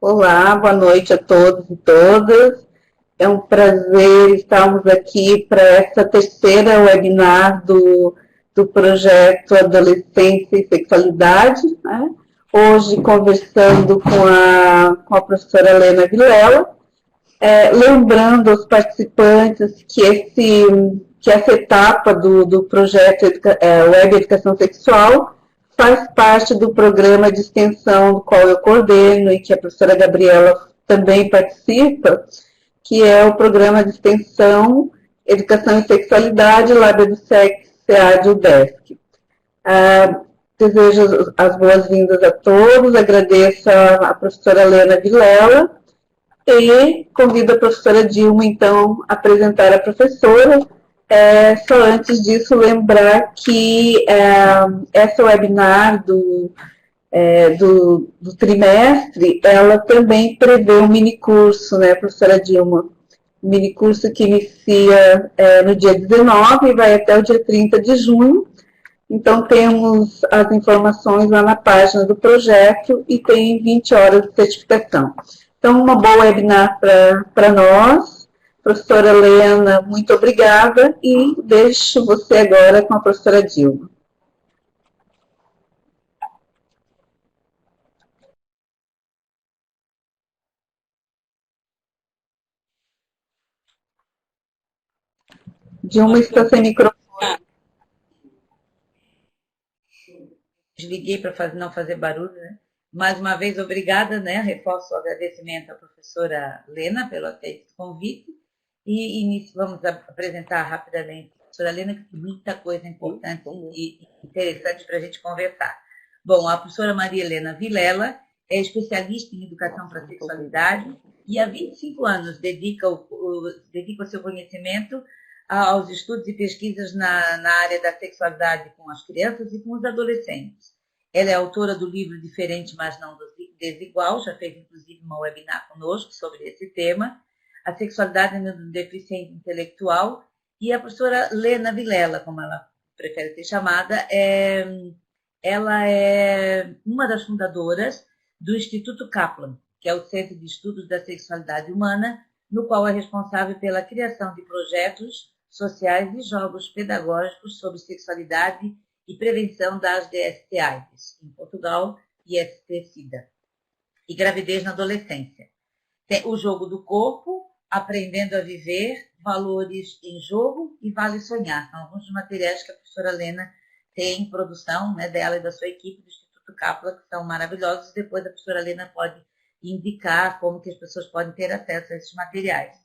Olá, boa noite a todos e todas. É um prazer estarmos aqui para essa terceira webinar do projeto Adolescência e Sexualidade, né? Hoje conversando com a professora Helena Vilela, lembrando aos participantes que essa etapa do projeto Web Educação Sexual faz parte do programa de extensão do qual eu coordeno e que a professora Gabriela também participa, que é o programa de extensão Educação e Sexualidade, Lab EduSex, SEAD UDESC. Desejo as boas-vindas a todos, agradeço a professora Helena Vilela e convido a professora Dilma, então, a apresentar a professora. Só antes disso, lembrar que essa webinar do trimestre, ela também prevê um minicurso, né, professora Dilma? Um minicurso que inicia no dia 19 e vai até o dia 30 de junho. Então, temos as informações lá na página do projeto e tem 20 horas de certificação. Então, uma boa webinar para nós. Professora Helena, muito obrigada e deixo você agora com a professora Dilma. Dilma está sem microfone. Desliguei para não fazer barulho, né? Mais uma vez, obrigada, né? Reforço o agradecimento à professora Lena pelo aceite do convite e vamos apresentar rapidamente a professora Lena, que tem muita coisa importante e interessante para a gente conversar. Bom, a professora Maria Helena Vilela é especialista em educação para a sexualidade e há 25 anos dedica o seu conhecimento aos estudos e pesquisas na área da sexualidade com as crianças e com os adolescentes. Ela é autora do livro Diferente, mas não Desigual, já fez inclusive uma webinar conosco sobre esse tema, a sexualidade no deficiente intelectual, e a professora Lena Vilela, como ela prefere ser chamada, ela é uma das fundadoras do Instituto Kaplan, que é o Centro de Estudos da Sexualidade Humana, no qual é responsável pela criação de projetos sociais e jogos pedagógicos sobre sexualidade e prevenção das DST-AIDS em Portugal e ST-SIDA. E gravidez na adolescência. Tem o jogo do corpo, aprendendo a viver, valores em jogo e vale sonhar. São alguns dos materiais que a professora Lena tem em produção, né, dela e da sua equipe do Instituto Capla, que são maravilhosos. Depois a professora Lena pode indicar como que as pessoas podem ter acesso a esses materiais.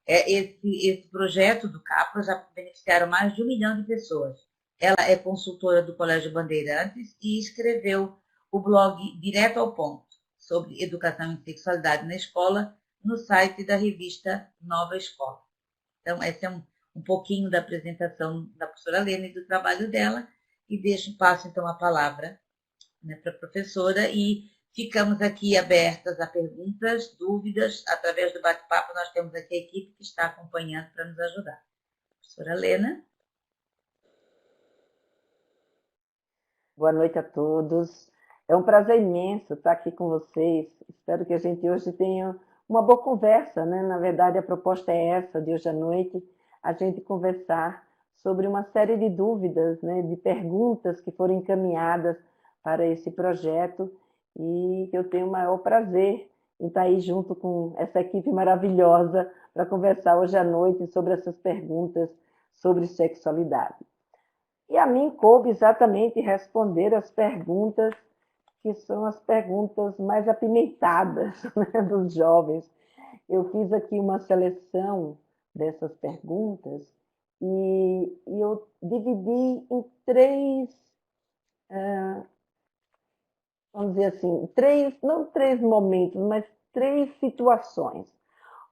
Esse projeto do Capla já beneficiaram mais de 1 milhão de pessoas. Ela é consultora do Colégio Bandeirantes e escreveu o blog Direto ao Ponto, sobre educação e sexualidade na escola, no site da revista Nova Escola. Então, esse é um pouquinho da apresentação da professora Lena e do trabalho dela, e passo então a palavra, né, para a professora, e ficamos aqui abertas a perguntas, dúvidas, através do bate-papo. Nós temos aqui a equipe que está acompanhando para nos ajudar. Professora Lena. Boa noite a todos. É um prazer imenso estar aqui com vocês. Espero que a gente hoje tenha uma boa conversa, né? Na verdade, a proposta é essa, de hoje à noite, a gente conversar sobre uma série de dúvidas, né? De perguntas que foram encaminhadas para esse projeto e eu tenho o maior prazer em estar aí junto com essa equipe maravilhosa para conversar hoje à noite sobre essas perguntas sobre sexualidade. E a mim coube exatamente responder as perguntas que são as perguntas mais apimentadas, né, dos jovens. Eu fiz aqui uma seleção dessas perguntas e eu dividi em vamos dizer assim, não três momentos, mas três situações.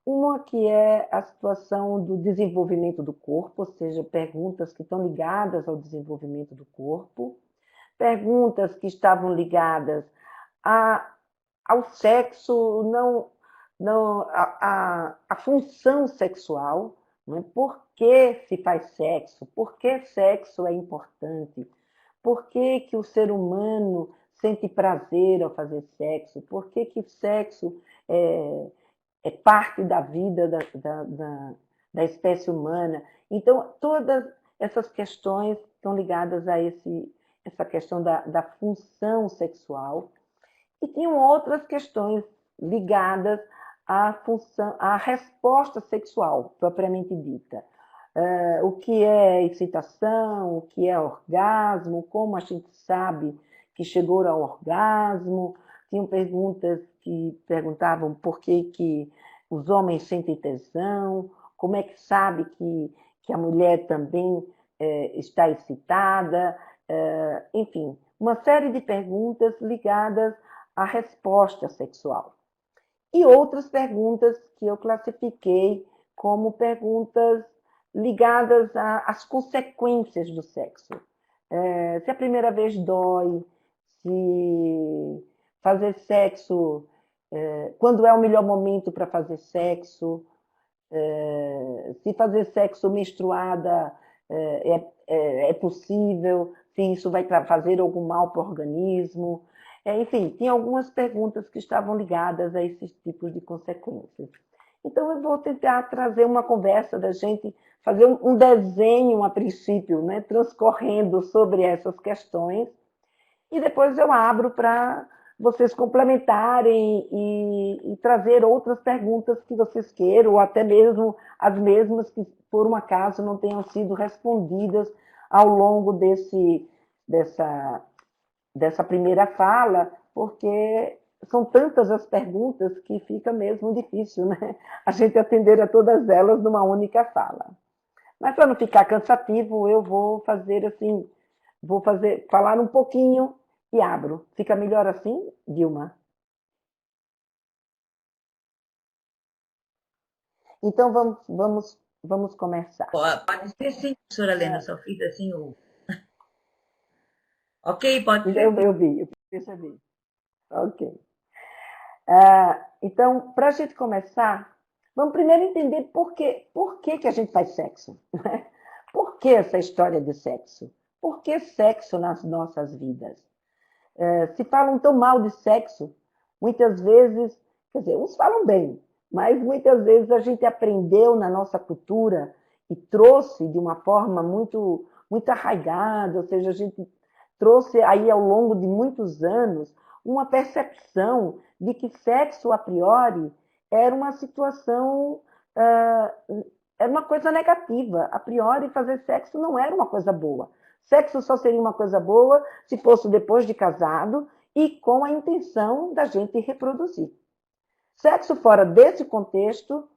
Uma que é a situação do desenvolvimento do corpo, ou seja, perguntas que estão ligadas ao desenvolvimento do corpo, perguntas que estavam ligadas ao sexo, não a função sexual, né? Por que se faz sexo? Por que sexo é importante? Por que o ser humano sente prazer ao fazer sexo, por que que o sexo é parte da vida da espécie humana. Então, todas essas questões estão ligadas a essa questão da função sexual. E tinham outras questões ligadas à resposta sexual, propriamente dita. O que é excitação, o que é orgasmo, como a gente sabe que chegou ao orgasmo. Tinham perguntas que perguntavam por que os homens sentem tesão, como é que sabe que a mulher também está excitada, enfim, uma série de perguntas ligadas à resposta sexual. E outras perguntas que eu classifiquei como perguntas ligadas às consequências do sexo. Se a primeira vez dói, se fazer sexo, quando é o melhor momento para fazer sexo, se fazer sexo menstruada é possível, se isso vai fazer algum mal para o organismo. Enfim, tinha algumas perguntas que estavam ligadas a esses tipos de consequências. Então, eu vou tentar trazer uma conversa da gente, fazer um desenho a princípio, né, transcorrendo sobre essas questões, e depois eu abro para vocês complementarem e trazer outras perguntas que vocês queiram, ou até mesmo as mesmas que, por um acaso, não tenham sido respondidas ao longo dessa primeira fala, porque são tantas as perguntas que fica mesmo difícil, né? A gente atender a todas elas numa única fala. Mas para não ficar cansativo, eu vou fazer assim, falar um pouquinho e abro. Fica melhor assim, Dilma? Então vamos começar. Pode ser sim, professora Helena, só fiz assim o... Ok, pode ser. Eu percebi. Ok. Então, para a gente começar, vamos primeiro entender por que a gente faz sexo. Né? Por que essa história de sexo? Por que sexo nas nossas vidas? Se falam tão mal de sexo, muitas vezes, quer dizer, uns falam bem, mas muitas vezes a gente aprendeu na nossa cultura e trouxe de uma forma muito, muito arraigada, ou seja, a gente trouxe aí ao longo de muitos anos uma percepção de que sexo a priori era uma situação, era uma coisa negativa. A priori, fazer sexo não era uma coisa boa. Sexo só seria uma coisa boa se fosse depois de casado e com a intenção da gente reproduzir. Sexo fora desse contexto,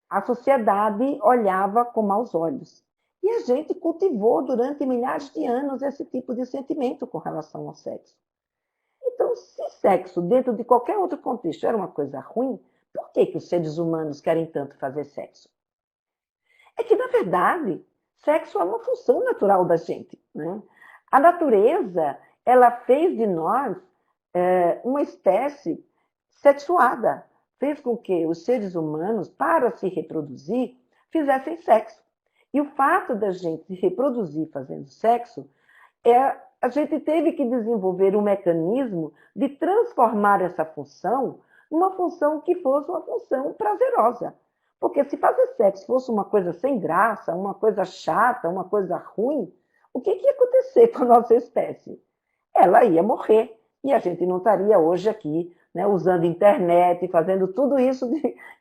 a sociedade olhava com maus olhos. E a gente cultivou durante milhares de anos esse tipo de sentimento com relação ao sexo. Então, se sexo dentro de qualquer outro contexto era uma coisa ruim, por que os seres humanos querem tanto fazer sexo? É que, na verdade, sexo é uma função natural da gente. Né? A natureza, ela fez de nós uma espécie sexuada. Fez com que os seres humanos, para se reproduzir, fizessem sexo. E o fato da gente se reproduzir fazendo sexo, a gente teve que desenvolver um mecanismo de transformar essa função numa função que fosse uma função prazerosa. Porque se fazer sexo fosse uma coisa sem graça, uma coisa chata, uma coisa ruim, o que ia acontecer com a nossa espécie? Ela ia morrer. E a gente não estaria hoje aqui, né, usando internet, fazendo tudo isso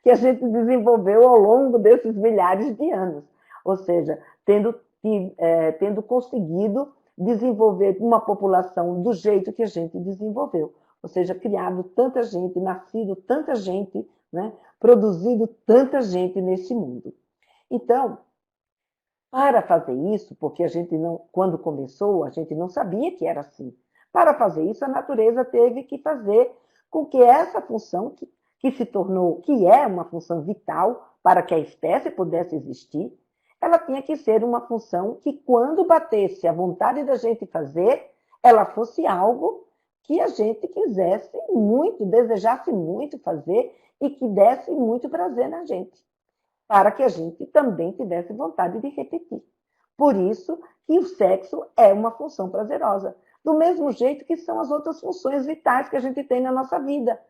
que a gente desenvolveu ao longo desses milhares de anos. Ou seja, tendo conseguido desenvolver uma população do jeito que a gente desenvolveu. Ou seja, criado tanta gente, nascido tanta gente, né, produzido tanta gente nesse mundo. Então, para fazer isso, porque a gente não, quando começou, a gente não sabia que era assim. Para fazer isso, a natureza teve que fazer com que essa função, que se tornou, que é uma função vital para que a espécie pudesse existir, ela tinha que ser uma função que, quando batesse a vontade da gente fazer, ela fosse algo que a gente quisesse muito, desejasse muito fazer e que desse muito prazer na gente, para que a gente também tivesse vontade de repetir. Por isso que o sexo é uma função prazerosa. do mesmo jeito que são as outras funções vitais que a gente tem na nossa vida.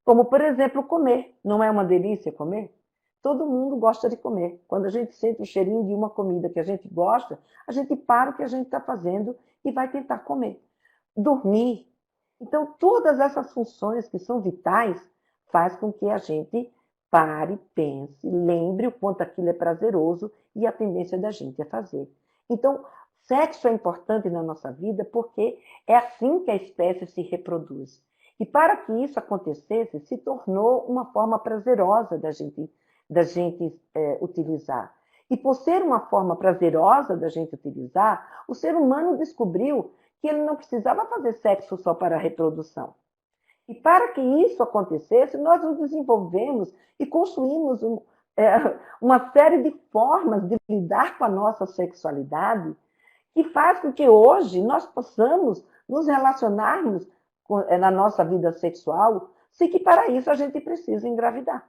Como, por exemplo, comer. Não é uma delícia comer? Todo mundo gosta de comer. Quando a gente sente o cheirinho de uma comida que a gente gosta, a gente para o que a gente está fazendo e vai tentar comer. Dormir. Então, todas essas funções que são vitais faz com que a gente pare, pense, lembre o quanto aquilo é prazeroso e a tendência da gente é fazer. Então, sexo é importante na nossa vida porque é assim que a espécie se reproduz. E para que isso acontecesse, se tornou uma forma prazerosa da gente utilizar. E por ser uma forma prazerosa da gente utilizar, o ser humano descobriu que ele não precisava fazer sexo só para a reprodução. E para que isso acontecesse, nós nos desenvolvemos e construímos uma série de formas de lidar com a nossa sexualidade que faz com que hoje nós possamos nos relacionarmos na nossa vida sexual, sem que para isso a gente precise engravidar.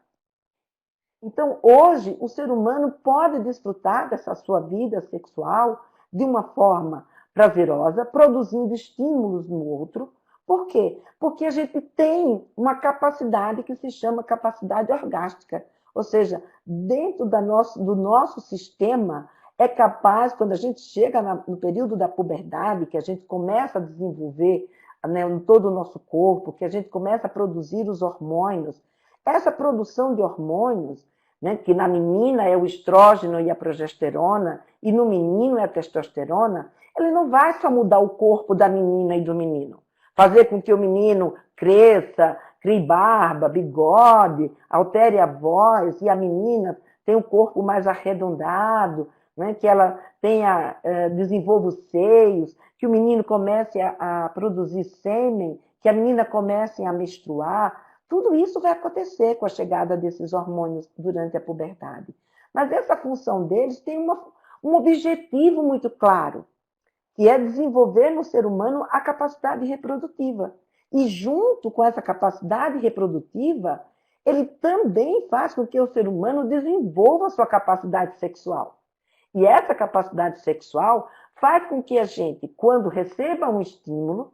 Então, hoje, o ser humano pode desfrutar dessa sua vida sexual de uma forma prazerosa, produzindo estímulos no outro. Por quê? Porque a gente tem uma capacidade que se chama capacidade orgástica. Ou seja, dentro do nosso sistema, é capaz, quando a gente chega no período da puberdade, que a gente começa a desenvolver, né, em todo o nosso corpo, que a gente começa a produzir os hormônios, essa produção de hormônios, né, que na menina é o estrógeno e a progesterona, e no menino é a testosterona, ele não vai só mudar o corpo da menina e do menino, fazer com que o menino cresça, crie barba, bigode, altere a voz, e a menina tenha um corpo mais arredondado, né, que ela desenvolva os seios, que o menino comece a produzir sêmen, que a menina comece a menstruar. Tudo isso vai acontecer com a chegada desses hormônios durante a puberdade. Mas essa função deles tem um objetivo muito claro, que é desenvolver no ser humano a capacidade reprodutiva. E junto com essa capacidade reprodutiva, ele também faz com que o ser humano desenvolva a sua capacidade sexual. E essa capacidade sexual faz com que a gente, quando receba um estímulo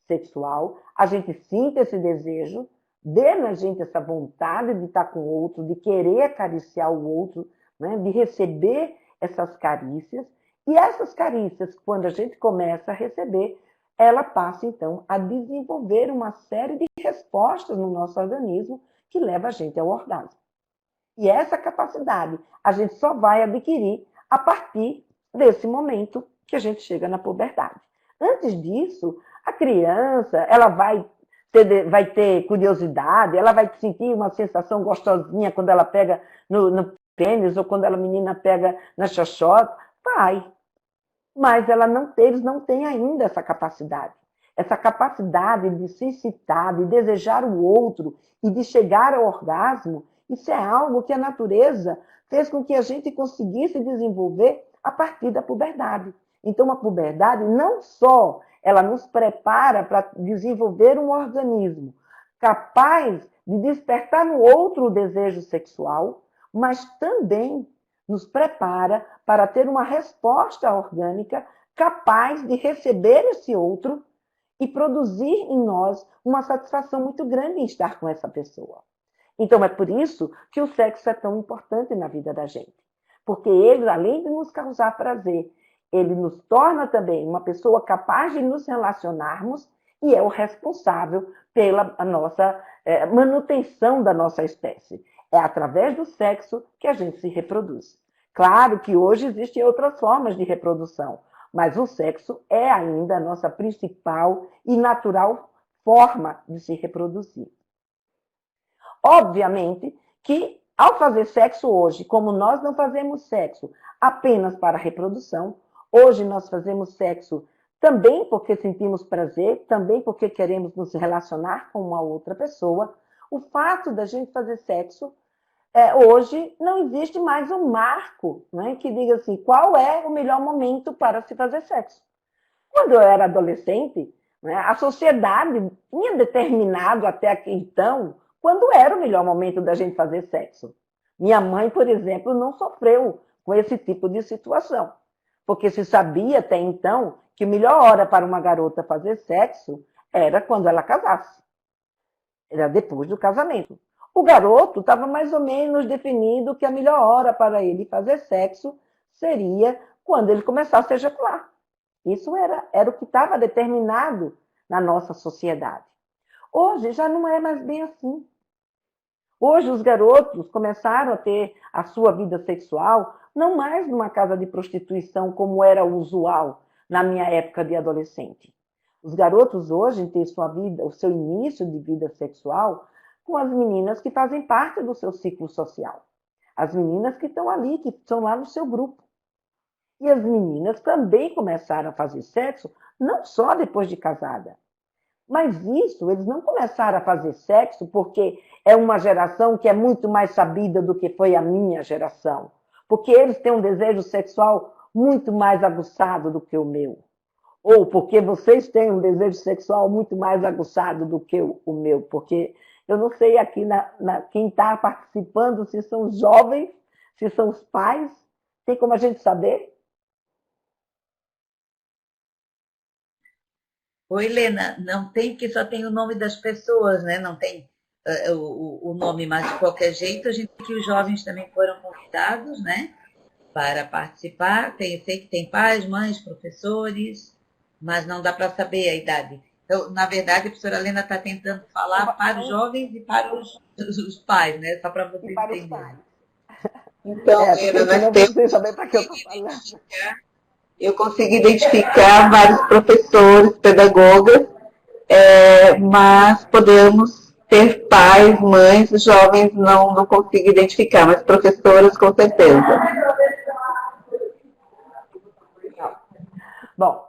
sexual, a gente sinta esse desejo, dê na gente essa vontade de estar com o outro, de querer acariciar o outro, né, de receber essas carícias. E essas carícias, quando a gente começa a receber, ela passa, então, a desenvolver uma série de respostas no nosso organismo que leva a gente ao orgasmo. E essa capacidade a gente só vai adquirir a partir desse momento que a gente chega na puberdade. Antes disso, a criança ela vai ter curiosidade, ela vai sentir uma sensação gostosinha quando ela pega no pênis ou quando a menina pega na xoxota, vai. Mas eles não têm ainda essa capacidade. Essa capacidade de se excitar, de desejar o outro e de chegar ao orgasmo, isso é algo que a natureza fez com que a gente conseguisse desenvolver a partir da puberdade. Então, a puberdade não só ela nos prepara para desenvolver um organismo capaz de despertar no outro o desejo sexual, mas também nos prepara para ter uma resposta orgânica capaz de receber esse outro e produzir em nós uma satisfação muito grande em estar com essa pessoa. Então, é por isso que o sexo é tão importante na vida da gente. Porque ele, além de nos causar prazer, ele nos torna também uma pessoa capaz de nos relacionarmos e é o responsável pela nossa manutenção da nossa espécie. É através do sexo que a gente se reproduz. Claro que hoje existem outras formas de reprodução, mas o sexo é ainda a nossa principal e natural forma de se reproduzir. Obviamente que, ao fazer sexo hoje, como nós não fazemos sexo apenas para a reprodução, hoje nós fazemos sexo também porque sentimos prazer, também porque queremos nos relacionar com uma outra pessoa. O fato da gente fazer sexo, hoje não existe mais um marco, né, que diga assim, qual é o melhor momento para se fazer sexo. Quando eu era adolescente, né, a sociedade tinha determinado até então quando era o melhor momento da gente fazer sexo. Minha mãe, por exemplo, não sofreu com esse tipo de situação. porque se sabia até então que a melhor hora para uma garota fazer sexo era quando ela casasse. Era depois do casamento. O garoto estava mais ou menos definido que a melhor hora para ele fazer sexo seria quando ele começasse a ejacular. Isso era o que estava determinado na nossa sociedade. Hoje já não é mais bem assim. Hoje os garotos começaram a ter a sua vida sexual não mais numa casa de prostituição como era usual na minha época de adolescente. Os garotos hoje têm sua vida, o seu início de vida sexual com as meninas que fazem parte do seu ciclo social. As meninas que estão ali, que estão lá no seu grupo. E as meninas também começaram a fazer sexo não só depois de casada. Mas isso, eles não começaram a fazer sexo porque é uma geração que é muito mais sabida do que foi a minha geração. Porque eles têm um desejo sexual muito mais aguçado do que o meu. Ou porque vocês têm um desejo sexual muito mais aguçado do que o meu. Porque eu não sei aqui quem está participando, se são os jovens, se são os pais. Tem como a gente saber? Oi, Helena, não tem, porque só tem o nome das pessoas, né? Não tem o nome, mas de qualquer jeito, a gente que os jovens também foram convidados, né? Para participar. Sei que tem pais, mães, professores, mas não dá para saber a idade. Então, na verdade, a professora Helena está tentando falar para os jovens e para os pais, né? Só para vocês entenderem. Então, Helena, nós temos saber para que eu estou falando. Eu consegui identificar vários professores, pedagogas, mas podemos ter pais, mães, jovens não consigo identificar, mas professoras com certeza. Bom,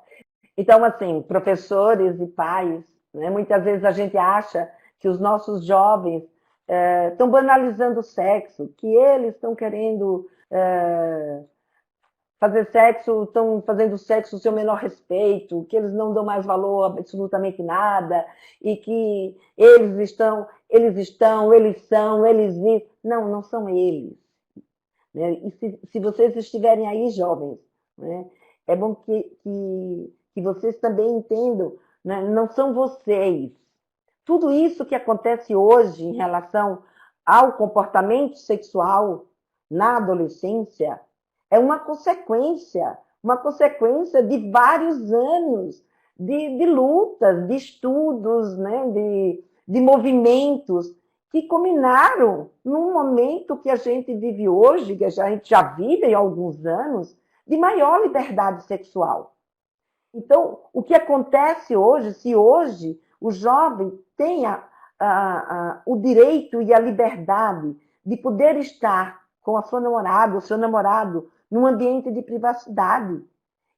então assim, professores e pais, né, muitas vezes a gente acha que os nossos jovens estão banalizando o sexo, que eles estão querendo fazer sexo, estão fazendo sexo sem o menor respeito, que eles não dão mais valor a absolutamente nada, e que eles são. Não são eles. Né? E se vocês estiverem aí jovens, né, é bom que vocês também entendam, né, não são vocês. Tudo isso que acontece hoje em relação ao comportamento sexual na adolescência é uma consequência de vários anos de lutas, de estudos, né, de movimentos que culminaram num momento que a gente vive hoje, que a gente já vive há alguns anos, de maior liberdade sexual. Então, o que acontece hoje, se hoje o jovem tem o direito e a liberdade de poder estar com a sua namorada, o seu namorado, num ambiente de privacidade.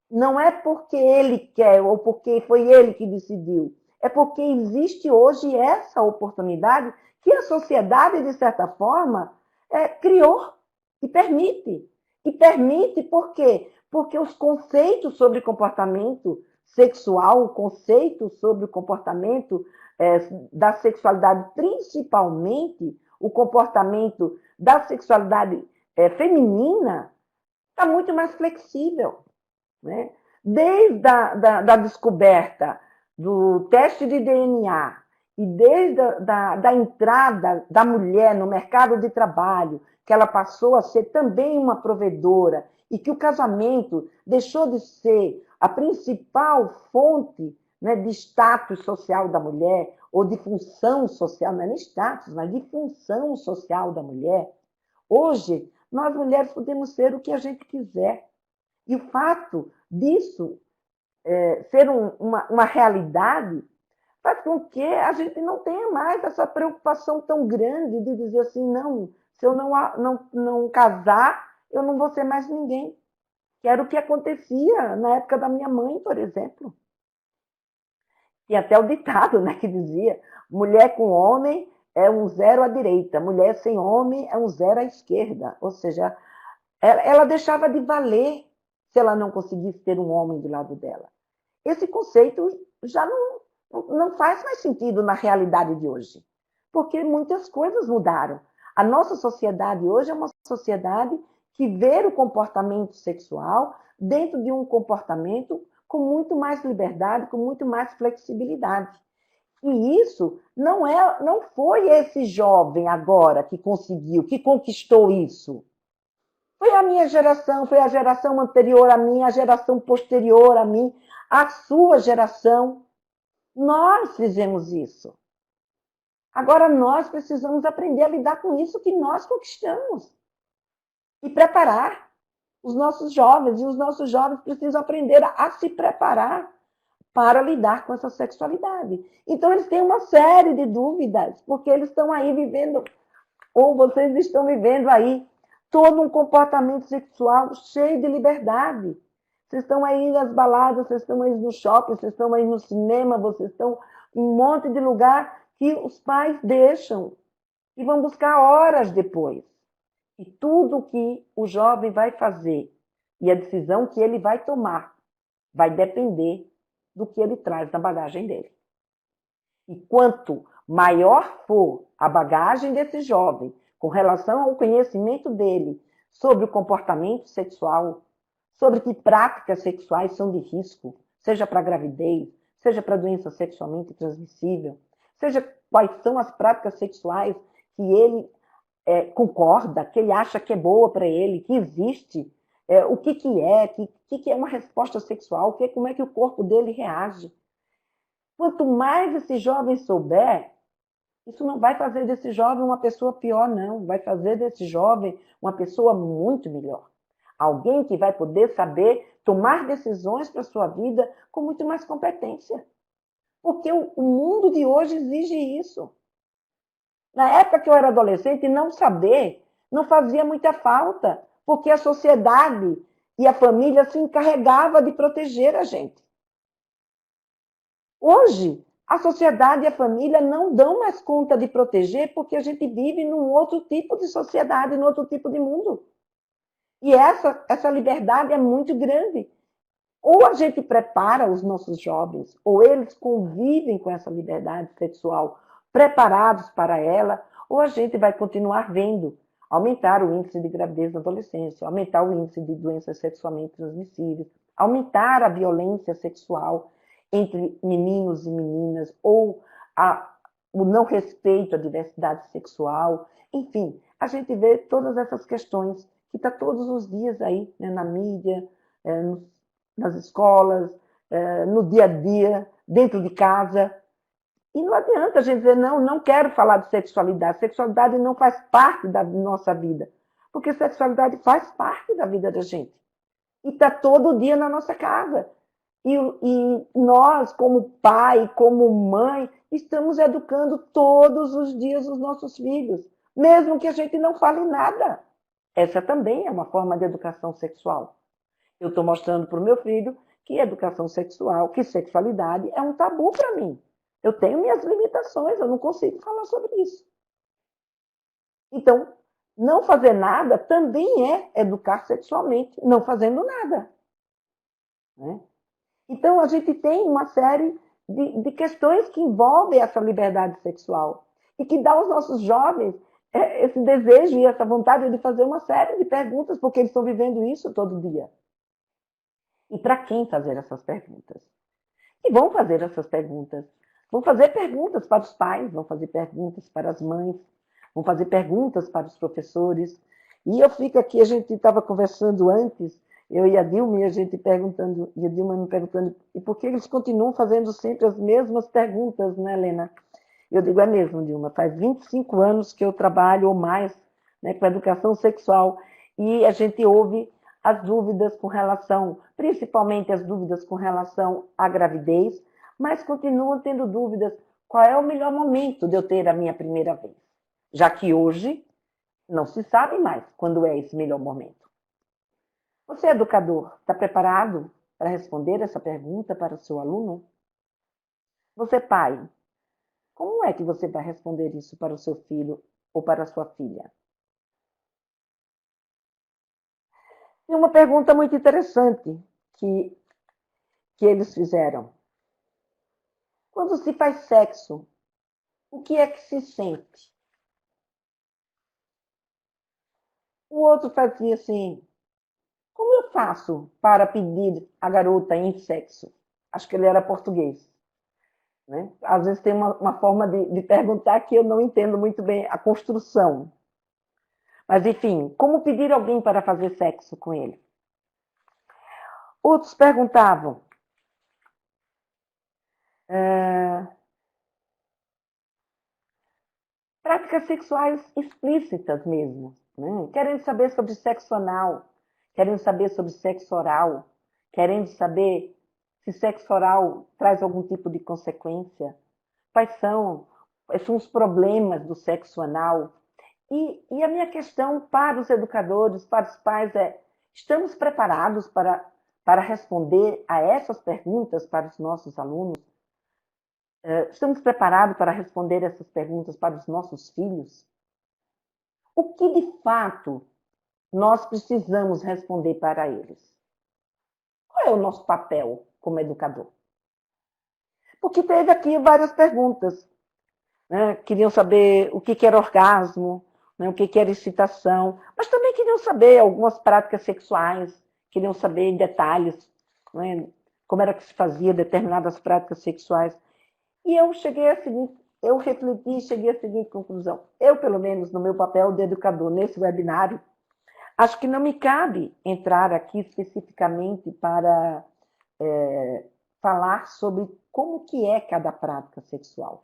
Não é porque ele quer ou porque foi ele que decidiu. É porque existe hoje essa oportunidade que a sociedade, de certa forma, criou e permite. E permite por quê? Porque os conceitos sobre comportamento sexual, o conceito sobre o comportamento da sexualidade, principalmente o comportamento da sexualidade feminina, está muito mais flexível. Né? Desde da descoberta do teste de DNA e desde da entrada da mulher no mercado de trabalho, que ela passou a ser também uma provedora e que o casamento deixou de ser a principal fonte, né, de status social da mulher ou de função social, não é nem status, mas de função social da mulher. Hoje, nós mulheres podemos ser o que a gente quiser. E o fato disso ser uma realidade faz com que a gente não tenha mais essa preocupação tão grande de dizer assim, não, se eu não casar, eu não vou ser mais ninguém. Que era o que acontecia na época da minha mãe, por exemplo. E até o ditado, né, que dizia, mulher com homem é um zero à direita, mulher sem homem é um zero à esquerda. Ou seja, ela deixava de valer se ela não conseguisse ter um homem do lado dela. Esse conceito já não faz mais sentido na realidade de hoje, porque muitas coisas mudaram. A nossa sociedade hoje é uma sociedade ver o comportamento sexual dentro de um comportamento com muito mais liberdade, com muito mais flexibilidade. E isso não foi esse jovem agora que conseguiu, que conquistou isso. Foi a minha geração, foi a geração anterior a mim, a geração posterior a mim, a sua geração. Nós fizemos isso. Agora nós precisamos aprender a lidar com isso que nós conquistamos. E preparar os nossos jovens. E os nossos jovens precisam aprender a se preparar para lidar com essa sexualidade. Então eles têm uma série de dúvidas, porque eles estão aí vivendo, ou vocês estão vivendo aí, todo um comportamento sexual cheio de liberdade. Vocês estão aí nas baladas, vocês estão aí no shopping, vocês estão aí no cinema, vocês estão em um monte de lugar que os pais deixam e vão buscar horas depois. E tudo que o jovem vai fazer e a decisão que ele vai tomar vai depender do que ele traz na bagagem dele. E quanto maior for a bagagem desse jovem com relação ao conhecimento dele sobre o comportamento sexual, sobre que práticas sexuais são de risco, seja para gravidez, seja para doença sexualmente transmissível, seja quais são as práticas sexuais que ele concorda, que ele acha que é boa para ele, que existe, o que é uma resposta sexual, como é que o corpo dele reage. Quanto mais esse jovem souber, isso não vai fazer desse jovem uma pessoa pior, não. Vai fazer desse jovem uma pessoa muito melhor. Alguém que vai poder saber tomar decisões para a sua vida com muito mais competência. Porque o mundo de hoje exige isso. Na época que eu era adolescente, não saber não fazia muita falta, porque a sociedade e a família se encarregava de proteger a gente. Hoje, a sociedade e a família não dão mais conta de proteger porque a gente vive num outro tipo de sociedade, num outro tipo de mundo. E essa liberdade é muito grande. Ou a gente prepara os nossos jovens, ou eles convivem com essa liberdade sexual preparados para ela, ou a gente vai continuar vendo aumentar o índice de gravidez na adolescência, aumentar o índice de doenças sexualmente transmissíveis, aumentar a violência sexual entre meninos e meninas, ou o não respeito à diversidade sexual. Enfim, a gente vê todas essas questões que estão todos os dias aí, né, na mídia, nas escolas, no dia a dia, dentro de casa. E não adianta a gente dizer, não quero falar de sexualidade. Sexualidade não faz parte da nossa vida. Porque sexualidade faz parte da vida da gente. E está todo dia na nossa casa. E nós, como pai, como mãe, estamos educando todos os dias os nossos filhos. Mesmo que a gente não fale nada. Essa também é uma forma de educação sexual. Eu estou mostrando para o meu filho que educação sexual, que sexualidade é um tabu para mim. Eu tenho minhas limitações, eu não consigo falar sobre isso. Então, não fazer nada também é educar sexualmente, não fazendo nada. Né? Então, a gente tem uma série de questões que envolvem essa liberdade sexual e que dá aos nossos jovens esse desejo e essa vontade de fazer uma série de perguntas, porque eles estão vivendo isso todo dia. E para quem fazer essas perguntas? E vão fazer essas perguntas. Vão fazer perguntas para os pais, vão fazer perguntas para as mães, vão fazer perguntas para os professores. E eu fico aqui, a gente estava conversando antes, eu e a Dilma, e a gente perguntando, e a Dilma me perguntando, e por que eles continuam fazendo sempre as mesmas perguntas, né, Helena? Eu digo, é mesmo, Dilma, faz 25 anos que eu trabalho ou mais, né, com educação sexual, e a gente ouve as dúvidas com relação, principalmente as dúvidas com relação à gravidez, mas continuam tendo dúvidas qual é o melhor momento de eu ter a minha primeira vez, já que hoje não se sabe mais quando é esse melhor momento. Você, educador, está preparado para responder essa pergunta para o seu aluno? Você, pai, como é que você vai responder isso para o seu filho ou para a sua filha? Tem uma pergunta muito interessante que eles fizeram. Quando se faz sexo, o que é que se sente? O outro fazia assim, como eu faço para pedir a garota em sexo? Acho que ele era português. Né? Às vezes tem uma forma de perguntar que eu não entendo muito bem a construção. Mas, enfim, como pedir alguém para fazer sexo com ele? Outros perguntavam, práticas sexuais explícitas mesmo, né? Querendo saber sobre sexo anal, querendo saber sobre sexo oral, querendo saber se sexo oral traz algum tipo de consequência, quais são os problemas do sexo anal. E a minha questão para os educadores, para os pais é, estamos preparados para responder a essas perguntas para os nossos alunos? Estamos preparados para responder essas perguntas para os nossos filhos? O que de fato nós precisamos responder para eles? Qual é o nosso papel como educador? Porque teve aqui várias perguntas. Né? Queriam saber o que era orgasmo, né? O que era excitação, mas também queriam saber algumas práticas sexuais, queriam saber detalhes, né? Como era que se fazia determinadas práticas sexuais. E eu refleti e cheguei à seguinte conclusão. Eu, pelo menos, no meu papel de educador nesse webinário, acho que não me cabe entrar aqui especificamente para falar sobre como que é cada prática sexual.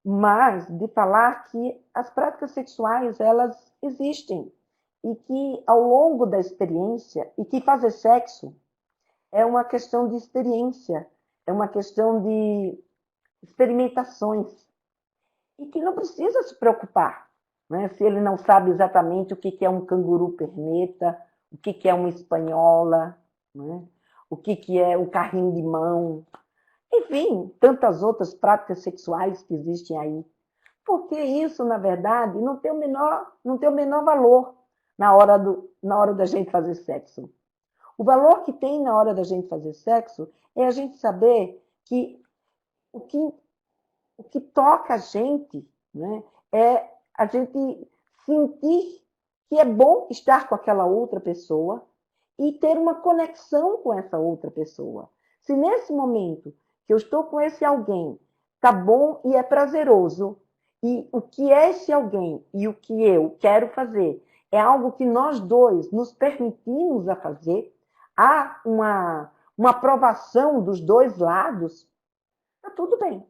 Mas de falar que as práticas sexuais, elas existem e que ao longo da experiência, e que fazer sexo é uma questão de experiência, é uma questão de experimentações, e que não precisa se preocupar, né? Se ele não sabe exatamente o que é um canguru perneta, o que é uma espanhola, né? O que é o carrinho de mão, enfim, tantas outras práticas sexuais que existem aí. Porque isso, na verdade, não tem o menor valor na hora da gente fazer sexo. O valor que tem na hora da gente fazer sexo é a gente saber que o que toca a gente, né, é a gente sentir que é bom estar com aquela outra pessoa e ter uma conexão com essa outra pessoa. Se nesse momento que eu estou com esse alguém, tá bom e é prazeroso, e o que é esse alguém e o que eu quero fazer é algo que nós dois nos permitimos a fazer, há uma aprovação dos dois lados, tá tudo bem.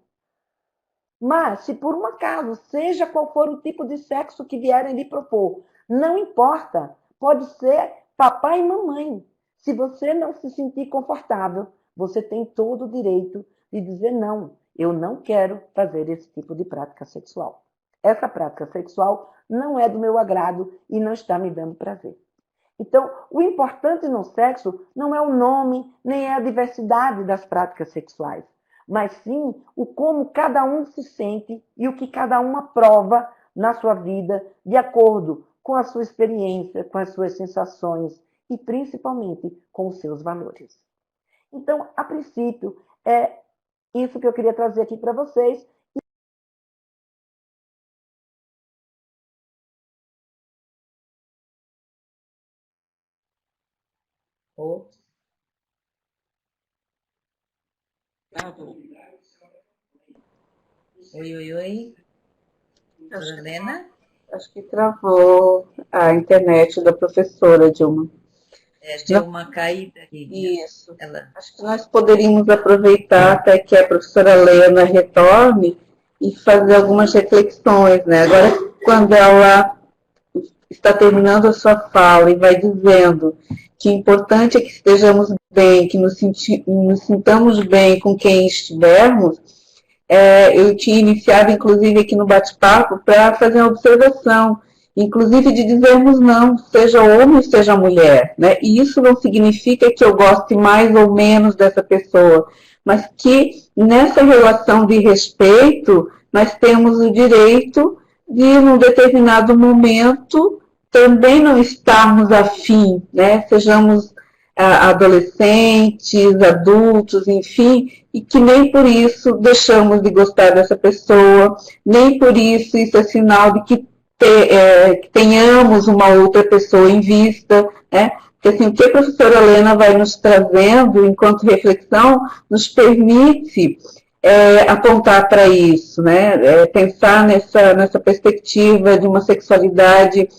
Mas, se por um acaso, seja qual for o tipo de sexo que vierem lhe propor, não importa, pode ser papai e mamãe. Se você não se sentir confortável, você tem todo o direito de dizer não, eu não quero fazer esse tipo de prática sexual. Essa prática sexual não é do meu agrado e não está me dando prazer. Então, o importante no sexo não é o nome, nem é a diversidade das práticas sexuais, mas sim o como cada um se sente e o que cada um aprova na sua vida, de acordo com a sua experiência, com as suas sensações e principalmente com os seus valores. Então, a princípio, é isso que eu queria trazer aqui para vocês. Oi. Professora Helena? Acho que travou a internet da professora, Dilma. Deu uma caída aqui. Isso. Acho que nós poderíamos aproveitar até que a professora Helena retorne e fazer algumas reflexões, né? Agora, quando ela está terminando a sua fala e vai dizendo que o importante é que estejamos bem, que nos sintamos bem com quem estivermos, eu tinha iniciado, inclusive, aqui no bate-papo, para fazer uma observação, inclusive de dizermos não, seja homem, seja mulher, né? E isso não significa que eu goste mais ou menos dessa pessoa, mas que nessa relação de respeito, nós temos o direito de, num determinado momento, também não estarmos afim, né? Sejamos adolescentes, adultos, enfim, e que nem por isso deixamos de gostar dessa pessoa, nem por isso é sinal de que que tenhamos uma outra pessoa em vista, né? Porque assim, o que a professora Lena vai nos trazendo enquanto reflexão nos permite apontar para isso, né? Pensar nessa perspectiva de uma sexualidade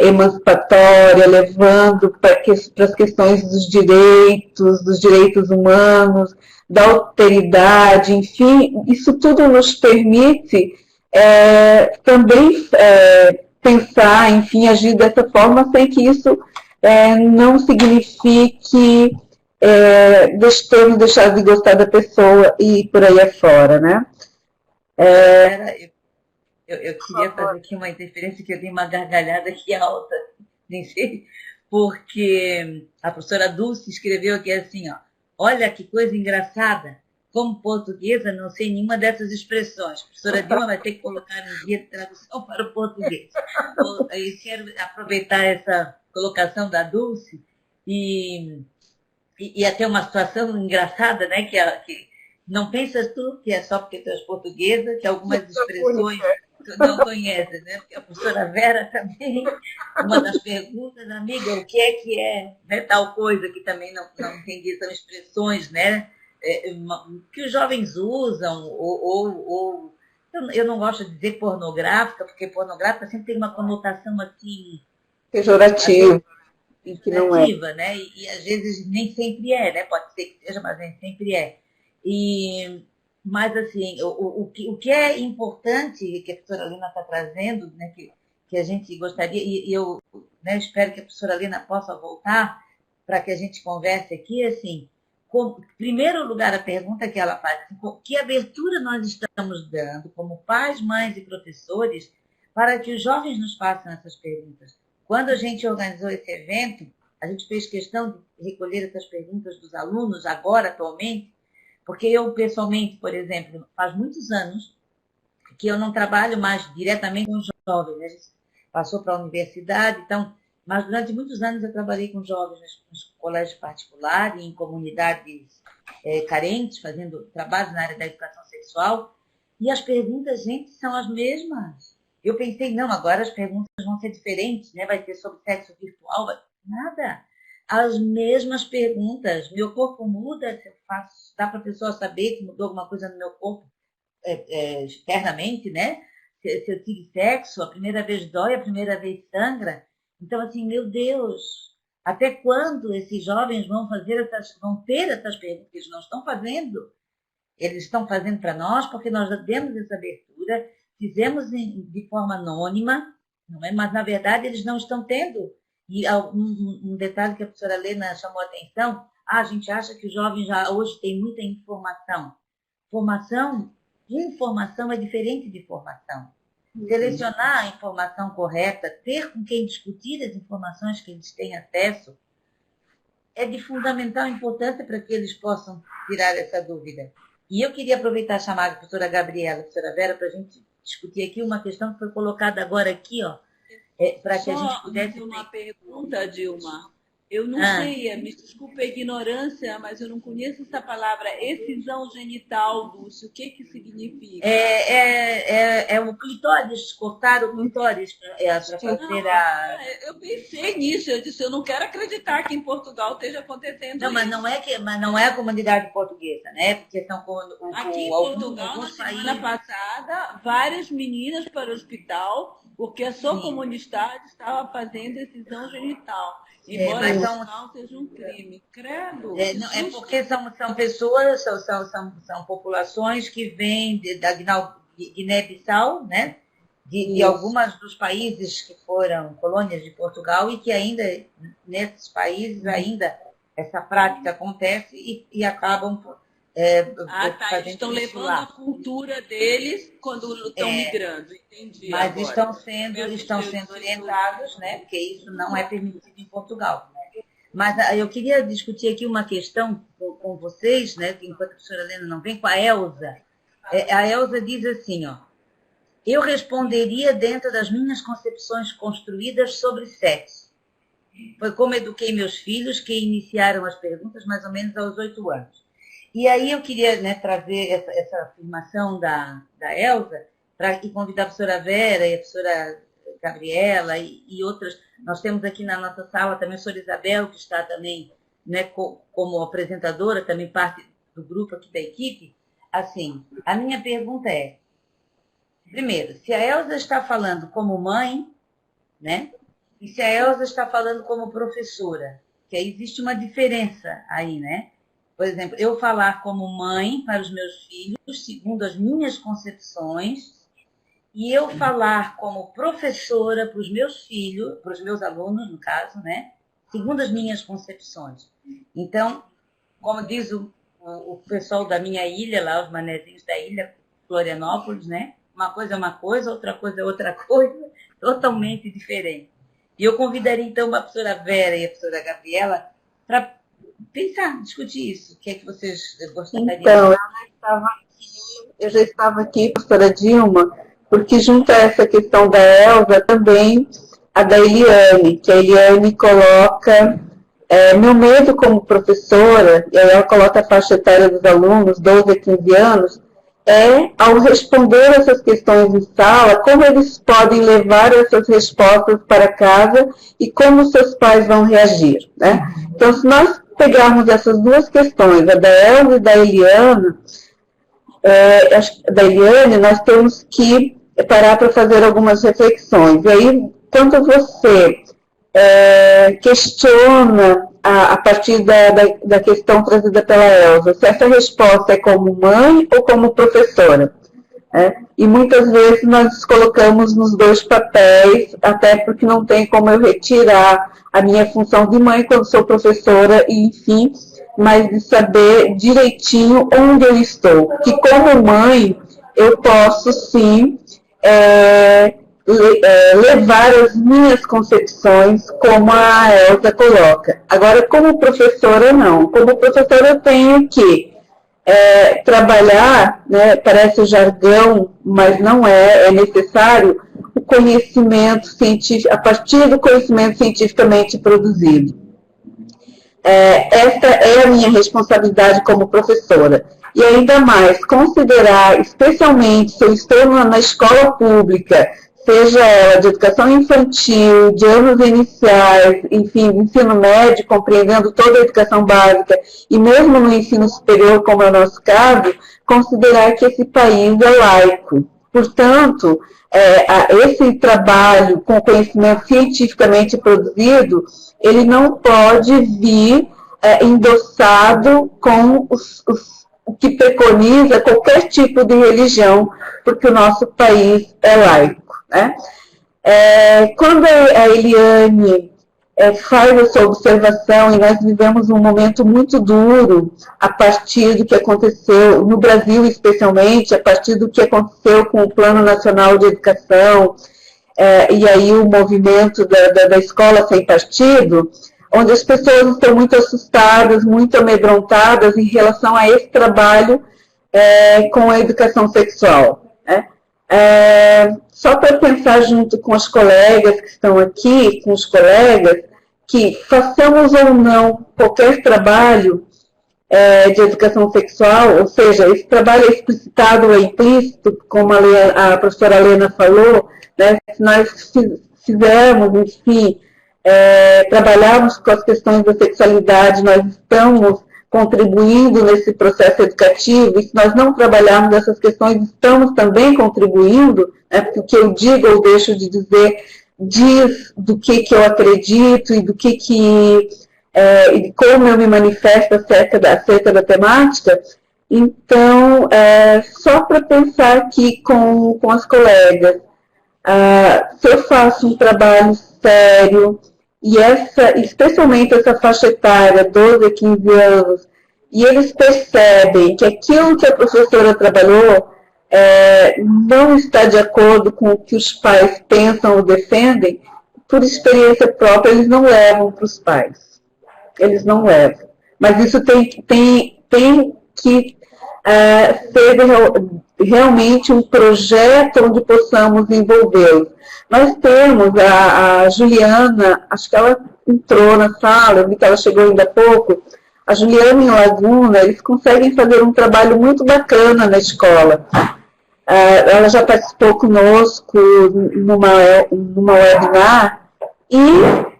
emancipatória, levando para as questões dos direitos humanos, da alteridade, enfim, isso tudo nos permite também pensar, enfim, agir dessa forma sem que isso não signifique termos deixado de gostar da pessoa e por aí afora, né? Eu queria fazer aqui uma interferência, que eu dei uma gargalhada aqui alta, nem sei, porque a professora Dulce escreveu aqui assim, ó, olha que coisa engraçada, como portuguesa não sei nenhuma dessas expressões. A professora Dilma vai ter que colocar em guia de tradução para o português. Eu quero aproveitar essa colocação da Dulce e até uma situação engraçada, né, que não pensas tu que é só porque tu és portuguesa, que algumas expressões tu não conheces, né? Porque a professora Vera também, uma das perguntas, amiga, o que é né, tal coisa, que também não entendi, são expressões, né, que os jovens usam, ou eu não gosto de dizer pornográfica, porque pornográfica sempre tem uma conotação assim pejorativa, e que não é. Né? E às vezes nem sempre né? Pode ser que seja, mas nem sempre é. Mas, assim, o que é importante, que a professora Lena está trazendo, né, que a gente gostaria, e eu né, espero que a professora Lena possa voltar para que a gente converse aqui, assim, em primeiro lugar, a pergunta que ela faz, assim, que abertura nós estamos dando, como pais, mães e professores, para que os jovens nos façam essas perguntas. Quando a gente organizou esse evento, a gente fez questão de recolher essas perguntas dos alunos, agora, atualmente, porque eu, pessoalmente, por exemplo, faz muitos anos que eu não trabalho mais diretamente com jovens, né? A gente passou para a universidade, então, mas durante muitos anos eu trabalhei com jovens nos colégios particulares, em comunidades carentes, fazendo trabalhos na área da educação sexual, e as perguntas, gente, são as mesmas. Eu pensei, não, agora as perguntas vão ser diferentes, né? Vai ser sobre sexo virtual, nada. As mesmas perguntas. Meu corpo muda, se eu faço, dá para a pessoa saber que mudou alguma coisa no meu corpo externamente, né? Se eu tive sexo, a primeira vez dói, a primeira vez sangra. Então, assim, meu Deus, até quando esses jovens vão ter essas perguntas que eles não estão fazendo? Eles estão fazendo para nós porque nós já demos essa abertura, fizemos de forma anônima, não é? Mas, na verdade, eles não estão tendo. E um detalhe que a professora Lena chamou a atenção, a gente acha que os jovens já hoje têm muita informação. Informação é diferente de formação. Selecionar a informação correta, ter com quem discutir as informações que eles têm acesso, é de fundamental importância para que eles possam tirar essa dúvida. E eu queria aproveitar e chamar a professora Gabriela, a professora Vera, para a gente discutir aqui uma questão que foi colocada agora aqui, ó, para que a gente pudesse... uma pergunta, Dilma. Eu não sei, me desculpe a ignorância, mas eu não conheço essa palavra, excisão genital, Dulce. O que significa? É o clitóris, cortar o clitóris para fazer a... Eu pensei nisso, eu disse, eu não quero acreditar que em Portugal esteja acontecendo isso. Mas não é a comunidade portuguesa, né? Porque são aqui em Portugal, na semana passada, várias meninas para o hospital, porque a sua comunidade estava fazendo excisão genital. Embora não seja um crime. Credo. Porque são pessoas, são populações que vêm da Guiné-Bissau, né? De algumas dos países que foram colônias de Portugal e que ainda, nesses países, ainda essa prática acontece e acabam eles estão levando a cultura deles quando estão migrando, entendi. Mas agora. estão sendo orientados, né? Porque isso não é permitido em Portugal. Né? Mas eu queria discutir aqui uma questão com vocês, né? Enquanto a professora Lena não vem, com a Elza. A Elza diz assim, ó, eu responderia dentro das minhas concepções construídas sobre sexo. Foi como eduquei meus filhos, que iniciaram as perguntas mais ou menos aos 8 anos. E aí eu queria, né, trazer essa afirmação da Elza, e convidar a professora Vera e a professora Gabriela e outras. Nós temos aqui na nossa sala também a professora Isabel, que está também, né, como apresentadora, também parte do grupo aqui da equipe. Assim, a minha pergunta é, primeiro, se a Elza está falando como mãe, né, e se a Elza está falando como professora, que aí existe uma diferença aí, né? Por exemplo, eu falar como mãe para os meus filhos, segundo as minhas concepções, e eu falar como professora para os meus filhos, para os meus alunos, no caso, né? Segundo as minhas concepções. Então, como diz o pessoal da minha ilha, lá, os manezinhos da ilha, Florianópolis, né? Uma coisa é uma coisa, outra coisa é outra coisa, totalmente diferente. E eu convidaria, então, a professora Vera e a professora Gabriela para pensar, discutir isso. O que é que vocês gostariam? Então, eu já estava aqui, professora Dilma, porque junto a essa questão da Elza, também a da Eliane, que a Eliane coloca meu medo como professora, e aí ela coloca a faixa etária dos alunos, 12 a 15 anos, ao responder essas questões em sala, como eles podem levar essas respostas para casa e como seus pais vão reagir, né? Então, se nós pegarmos essas duas questões, a da Elza e da Eliane, nós temos que parar para fazer algumas reflexões. E aí, quando você questiona a partir da questão trazida pela Elza, se essa resposta é como mãe ou como professora. E muitas vezes nós nos colocamos nos dois papéis, até porque não tem como eu retirar a minha função de mãe quando sou professora, e enfim, mas de saber direitinho onde eu estou. Que como mãe, eu posso sim levar as minhas concepções, como a Elza coloca. Agora, como professora, não. Como professora, eu tenho que trabalhar, né, parece o jargão, mas não é necessário, o conhecimento científico, a partir do conhecimento cientificamente produzido. Esta é a minha responsabilidade como professora. E ainda mais, considerar, especialmente se eu estou na escola pública, seja ela de educação infantil, de anos iniciais, enfim, ensino médio, compreendendo toda a educação básica, e mesmo no ensino superior, como é o nosso caso, considerar que esse país é laico. Portanto, esse trabalho com conhecimento cientificamente produzido, ele não pode vir endossado com o que preconiza qualquer tipo de religião, porque o nosso país é laico. Né? Quando a Eliane faz essa observação, e nós vivemos um momento muito duro a partir do que aconteceu no Brasil, especialmente, a partir do que aconteceu com o Plano Nacional de Educação, e aí o movimento da escola sem partido, onde as pessoas estão muito assustadas, muito amedrontadas em relação a esse trabalho com a educação sexual. Né? Só para pensar junto com as colegas que estão aqui, com os colegas, que façamos ou não qualquer trabalho de educação sexual, ou seja, esse trabalho é explicitado ou é implícito, como a professora Lena falou, né, se nós fizermos, enfim, trabalharmos com as questões da sexualidade, nós estamos contribuindo nesse processo educativo, e se nós não trabalharmos essas questões, estamos também contribuindo, né, porque o que eu digo ou deixo de dizer diz do que eu acredito e do e como eu me manifesto acerca da temática. Então, só para pensar aqui com as colegas, se eu faço um trabalho sério, e especialmente essa faixa etária, 12 a 15 anos, e eles percebem que aquilo que a professora trabalhou não está de acordo com o que os pais pensam ou defendem, por experiência própria, eles não levam para os pais. Eles não levam. Mas isso tem que ser realmente um projeto onde possamos envolvê-los. Nós temos a Juliana, acho que ela entrou na sala, eu vi que ela chegou ainda há pouco. A Juliana e Laguna, eles conseguem fazer um trabalho muito bacana na escola. ela já participou conosco numa webinar, e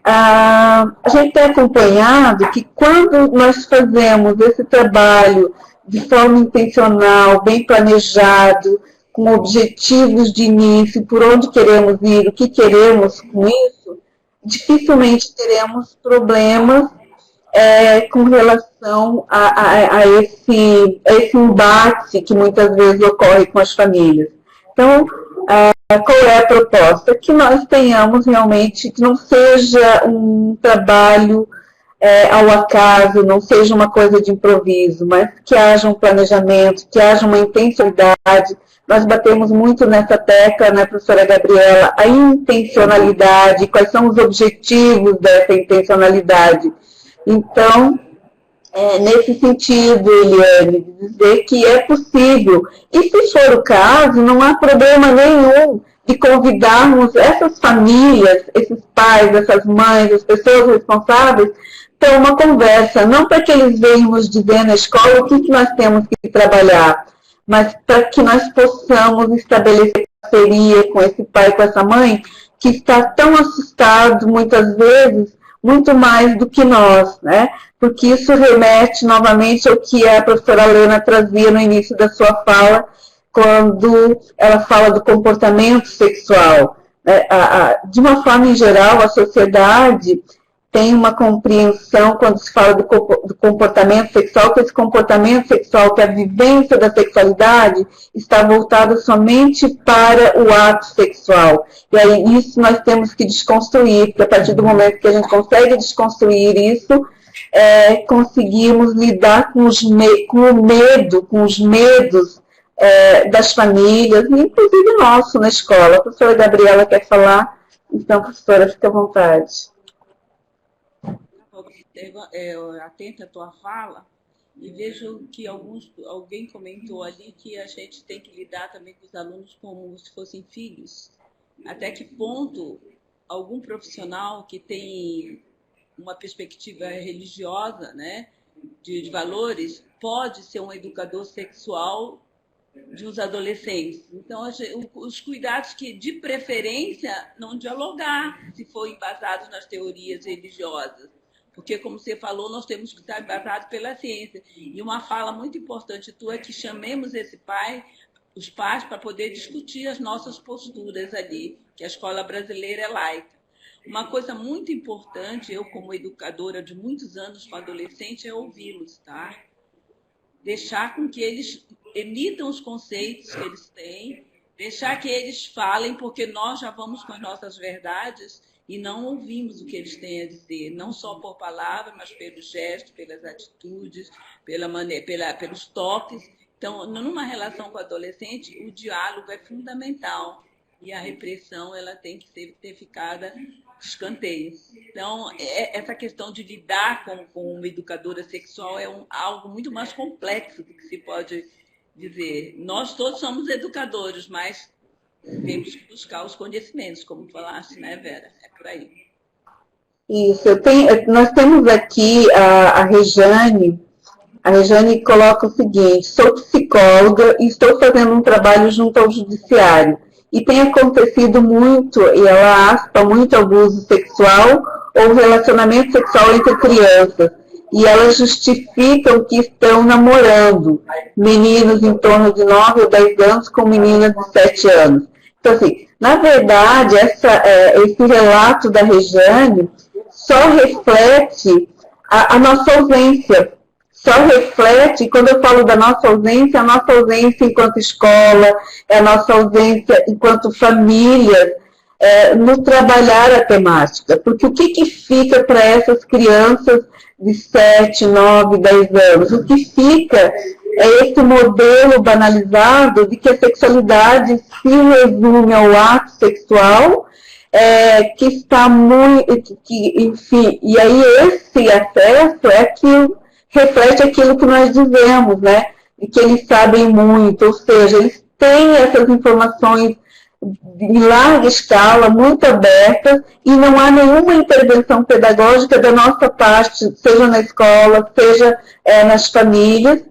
a gente tem acompanhado que quando nós fazemos esse trabalho de forma intencional, bem planejado, com objetivos de início, por onde queremos ir, o que queremos com isso, dificilmente teremos problemas com relação a esse embate que muitas vezes ocorre com as famílias. Então, qual é a proposta? Que nós tenhamos realmente, que não seja um trabalho ao acaso, não seja uma coisa de improviso, mas que haja um planejamento, que haja uma intencionalidade. Nós batemos muito nessa tecla, né, professora Gabriela, a intencionalidade, quais são os objetivos dessa intencionalidade. Então, nesse sentido, Eliane, dizer que é possível, e se for o caso, não há problema nenhum de convidarmos essas famílias, esses pais, essas mães, as pessoas responsáveis, para uma conversa, não para que eles venham nos dizer na escola o que nós temos que trabalhar, mas para que nós possamos estabelecer parceria com esse pai, com essa mãe, que está tão assustado, muitas vezes, muito mais do que nós, né? Porque isso remete novamente ao que a professora Lena trazia no início da sua fala, quando ela fala do comportamento sexual. De uma forma em geral, a sociedade tem uma compreensão, quando se fala do comportamento sexual, que esse comportamento sexual, que a vivência da sexualidade está voltada somente para o ato sexual. E aí isso nós temos que desconstruir, porque a partir do momento que a gente consegue desconstruir isso, conseguimos lidar com o medo, com os medos das famílias, inclusive nosso na escola. A professora Gabriela quer falar? Então, professora, fique à vontade. Atenta à tua fala e vejo que alguém comentou ali que a gente tem que lidar também com os alunos como se fossem filhos. Até que ponto algum profissional que tem uma perspectiva religiosa, né, de valores, pode ser um educador sexual de uns adolescentes? Então, os cuidados que, de preferência, não dialogar, se for embasado nas teorias religiosas. Porque, como você falou, nós temos que estar embasados pela ciência. E uma fala muito importante tua é que chamemos os pais, para poder discutir as nossas posturas ali, que a escola brasileira é laica. Uma coisa muito importante, eu como educadora de muitos anos com adolescente, é ouvi-los, tá? Deixar com que eles emitam os conceitos que eles têm, deixar que eles falem, porque nós já vamos com as nossas verdades e não ouvimos o que eles têm a dizer, não só por palavra, mas pelos gestos, pelas atitudes, pelos toques. Então, numa relação com o adolescente, o diálogo é fundamental e a repressão ela tem que ter ficada de escanteio. Então, essa questão de lidar com uma educadora sexual é algo muito mais complexo do que se pode dizer. Nós todos somos educadores, mas temos que buscar os conhecimentos, como falaste, né, Vera? É por aí. Isso. Nós temos aqui a Rejane. A Rejane coloca o seguinte: sou psicóloga e estou fazendo um trabalho junto ao judiciário. E tem acontecido muito, e ela aspa muito abuso sexual ou relacionamento sexual entre crianças. E elas justificam que estão namorando meninos em torno de 9 ou 10 anos com meninas de 7 anos. Então, assim, na verdade, esse relato da Rejane só reflete a nossa ausência. Só reflete, quando eu falo da nossa ausência, a nossa ausência enquanto escola, a nossa ausência enquanto família, no trabalhar a temática. Porque o que fica para essas crianças de 7, 9, 10 anos? O que fica é esse modelo banalizado de que a sexualidade se resume ao ato sexual, que está muito... enfim, e aí esse acesso é que reflete aquilo que nós dizemos, né? E que eles sabem muito, ou seja, eles têm essas informações em larga escala, muito abertas, e não há nenhuma intervenção pedagógica da nossa parte, seja na escola, seja nas famílias,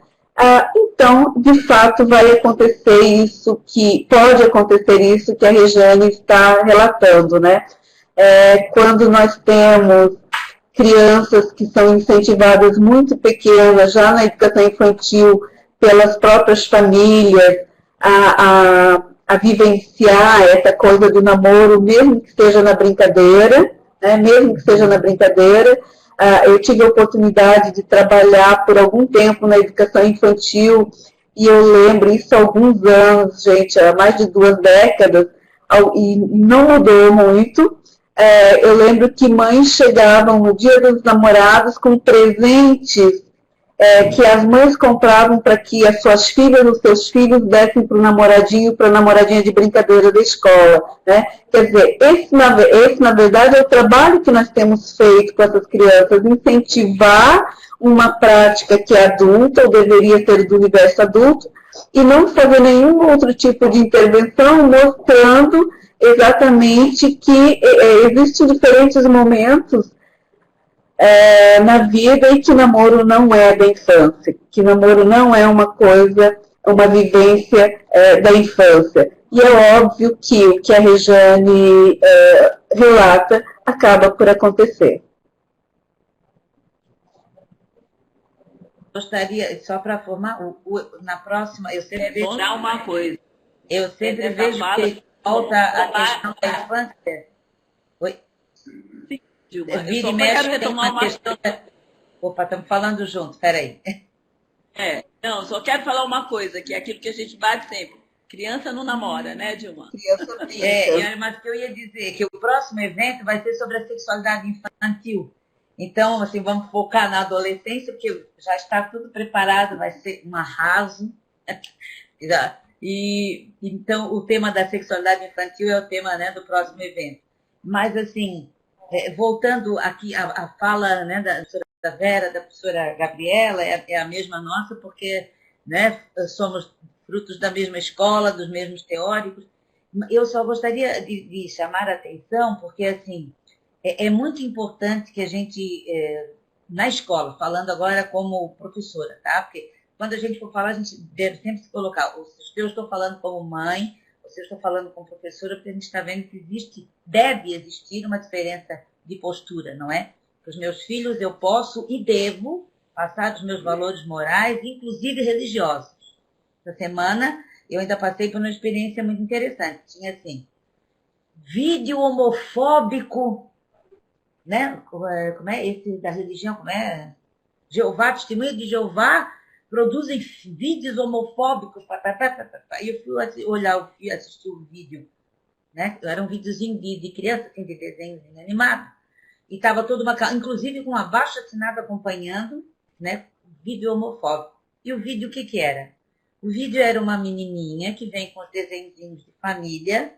então, de fato, vai acontecer isso pode acontecer isso que a Regiane está relatando, né? Quando nós temos crianças que são incentivadas muito pequenas, já na educação infantil, pelas próprias famílias, a vivenciar essa coisa do namoro, mesmo que seja na brincadeira, né? Mesmo que seja na brincadeira. Eu tive a oportunidade de trabalhar por algum tempo na educação infantil, e eu lembro isso há alguns anos, gente, há mais de 2 décadas, e não mudou muito. Eu lembro que mães chegavam no Dia dos Namorados com presentes que as mães compravam para que as suas filhas, os seus filhos dessem para o namoradinho, para a namoradinha de brincadeira da escola, né? Quer dizer, esse, na verdade, é o trabalho que nós temos feito com essas crianças, incentivar uma prática que é adulta, ou deveria ser do universo adulto, e não fazer nenhum outro tipo de intervenção, mostrando exatamente que existem diferentes momentos na vida, e que namoro não é da infância, que namoro não é uma coisa, uma vivência da infância. E é óbvio que o que a Regiane relata acaba por acontecer. Gostaria, só para formar, na próxima, eu sempre vejo... uma coisa. Eu sempre vejo que volta a questão da infância. Oi? Vira e mexe, tem uma questão... Opa, estamos falando junto, peraí. Não, só quero falar uma coisa, que é aquilo que a gente bate sempre. Criança não namora, né, Dilma? Criança não. Mas o que eu ia dizer, que o próximo evento vai ser sobre a sexualidade infantil. Então, assim, vamos focar na adolescência, porque já está tudo preparado, vai ser um arraso. E, então, o tema da sexualidade infantil é o tema, né, do próximo evento. Mas, assim, voltando aqui à fala, né, da professora Vera, da professora Gabriela, é a mesma nossa, porque, né, somos frutos da mesma escola, dos mesmos teóricos. Eu só gostaria de chamar a atenção, porque, assim, é muito importante que a gente, na escola, falando agora como professora, tá? Porque quando a gente for falar, a gente deve sempre se colocar, se eu estou falando como mãe, ou se eu estou falando como professora, porque a gente está vendo que deve existir uma diferença de postura, não é? Para os meus filhos eu posso e devo passar os meus valores morais, inclusive religiosos. Essa semana eu ainda passei por uma experiência muito interessante. Tinha assim, vídeo homofóbico, né? Como é esse da religião? Como é? Jeová, Testemunha de Jeová produzem vídeos homofóbicos. E eu fui olhar, assistir o vídeo, né? Era um videozinho de criança, assim, de desenho animado. E estava toda inclusive com uma baixa assinada acompanhando, né? Vídeo homofóbico. E o vídeo, o que era? O vídeo era uma menininha que vem com os desenhinhos de família,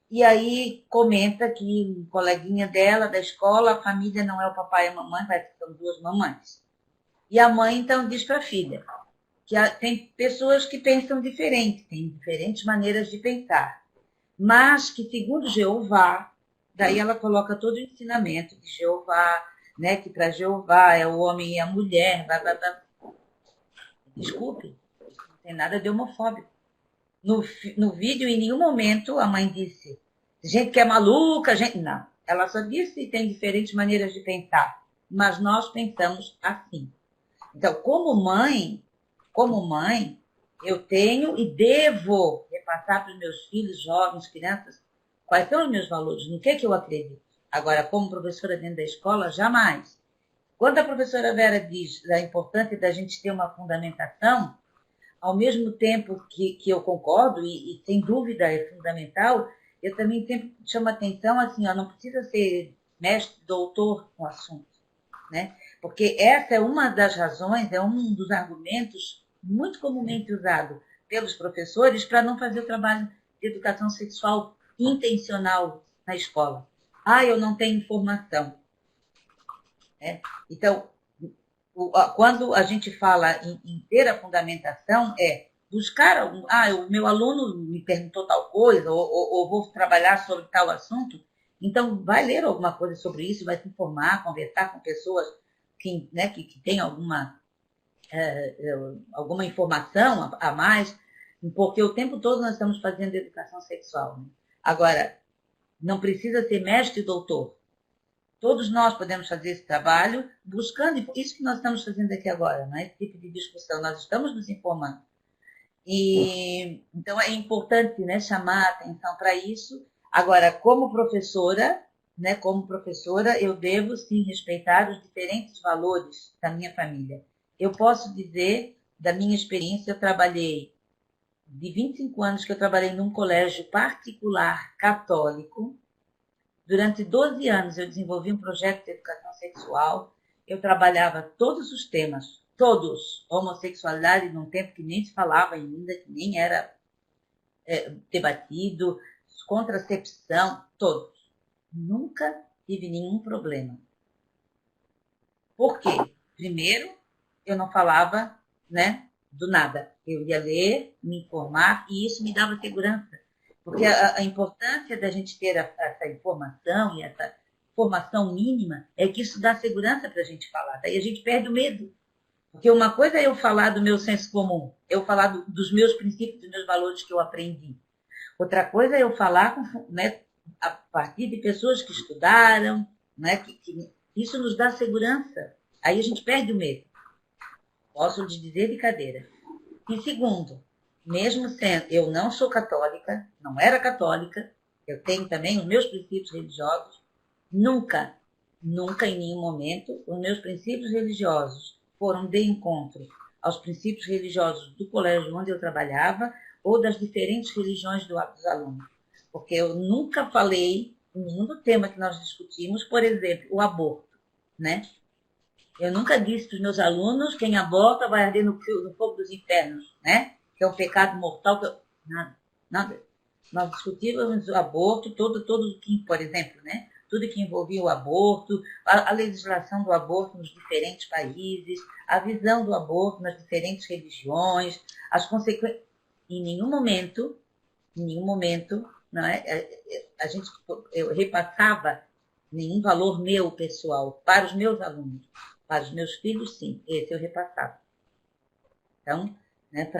e aí comenta que um coleguinha dela, da escola, a família não é o papai e a mamãe, parece que são 2 mamães. E a mãe, então, diz para a filha que tem pessoas que pensam diferente, tem diferentes maneiras de pensar, mas que, segundo Jeová, daí ela coloca todo o ensinamento de Jeová, né, que para Jeová é o homem e a mulher, blá, blá, blá. Desculpe, não tem nada de homofóbico. No vídeo, em nenhum momento, a mãe disse, gente que é maluca, gente... Não, ela só disse que tem diferentes maneiras de pensar, mas nós pensamos assim. Então, como mãe, eu tenho e devo repassar para os meus filhos, jovens, crianças, quais são os meus valores, no que eu acredito. Agora, como professora dentro da escola, jamais. Quando a professora Vera diz da importância da gente ter uma fundamentação, ao mesmo tempo que eu concordo, e sem dúvida é fundamental, eu também sempre chamo a atenção, assim, não precisa ser mestre, doutor no assunto, né? Porque essa é uma das razões, é um dos argumentos muito comumente usado pelos professores para não fazer o trabalho de educação sexual intencional na escola. Eu não tenho informação. Então, quando a gente fala em ter a fundamentação, é buscar o meu aluno me perguntou tal coisa, ou vou trabalhar sobre tal assunto, então vai ler alguma coisa sobre isso, vai se informar, conversar com pessoas que têm alguma alguma informação a mais, porque o tempo todo nós estamos fazendo educação sexual. Né? Agora, não precisa ser mestre e doutor. Todos nós podemos fazer esse trabalho buscando, isso que nós estamos fazendo aqui agora, né? Esse tipo de discussão, nós estamos nos informando. E, então, é importante, né, chamar a atenção para isso. Agora, como professora, eu devo, sim, respeitar os diferentes valores da minha família. Eu posso dizer, da minha experiência, eu trabalhei, de 25 anos que eu trabalhei num colégio particular católico. Durante 12 anos eu desenvolvi um projeto de educação sexual. Eu trabalhava todos os temas, todos. Homossexualidade num tempo que nem se falava ainda, que nem era debatido, contracepção, todos. Nunca tive nenhum problema. Por quê? Primeiro, eu não falava, né, do nada. Eu ia ler, me informar, e isso me dava segurança. Porque a importância da gente ter essa informação e essa formação mínima é que isso dá segurança para a gente falar. Daí a gente perde o medo. Porque uma coisa é eu falar do meu senso comum, eu falar dos meus princípios, dos meus valores que eu aprendi. Outra coisa é eu falar, né, a partir de pessoas que estudaram, né, que isso nos dá segurança. Aí a gente perde o medo. Posso lhe dizer de cadeira. E segundo, mesmo sendo, eu não sou católica, não era católica, eu tenho também os meus princípios religiosos, nunca em nenhum momento, os meus princípios religiosos foram de encontro aos princípios religiosos do colégio onde eu trabalhava ou das diferentes religiões dos alunos. Porque eu nunca falei, em nenhum tema que nós discutimos, por exemplo, o aborto, né? Eu nunca disse para os meus alunos, quem aborta vai arder no fogo dos infernos, né? Que é um pecado mortal. Nada. Nós discutimos o aborto, todo que, por exemplo, né? Tudo que envolvia o aborto, a legislação do aborto nos diferentes países, a visão do aborto nas diferentes religiões, as consequências. Em nenhum momento, não é? Eu repassava nenhum valor meu pessoal para os meus alunos. Para os meus filhos, sim, esse eu repassava. Então, né,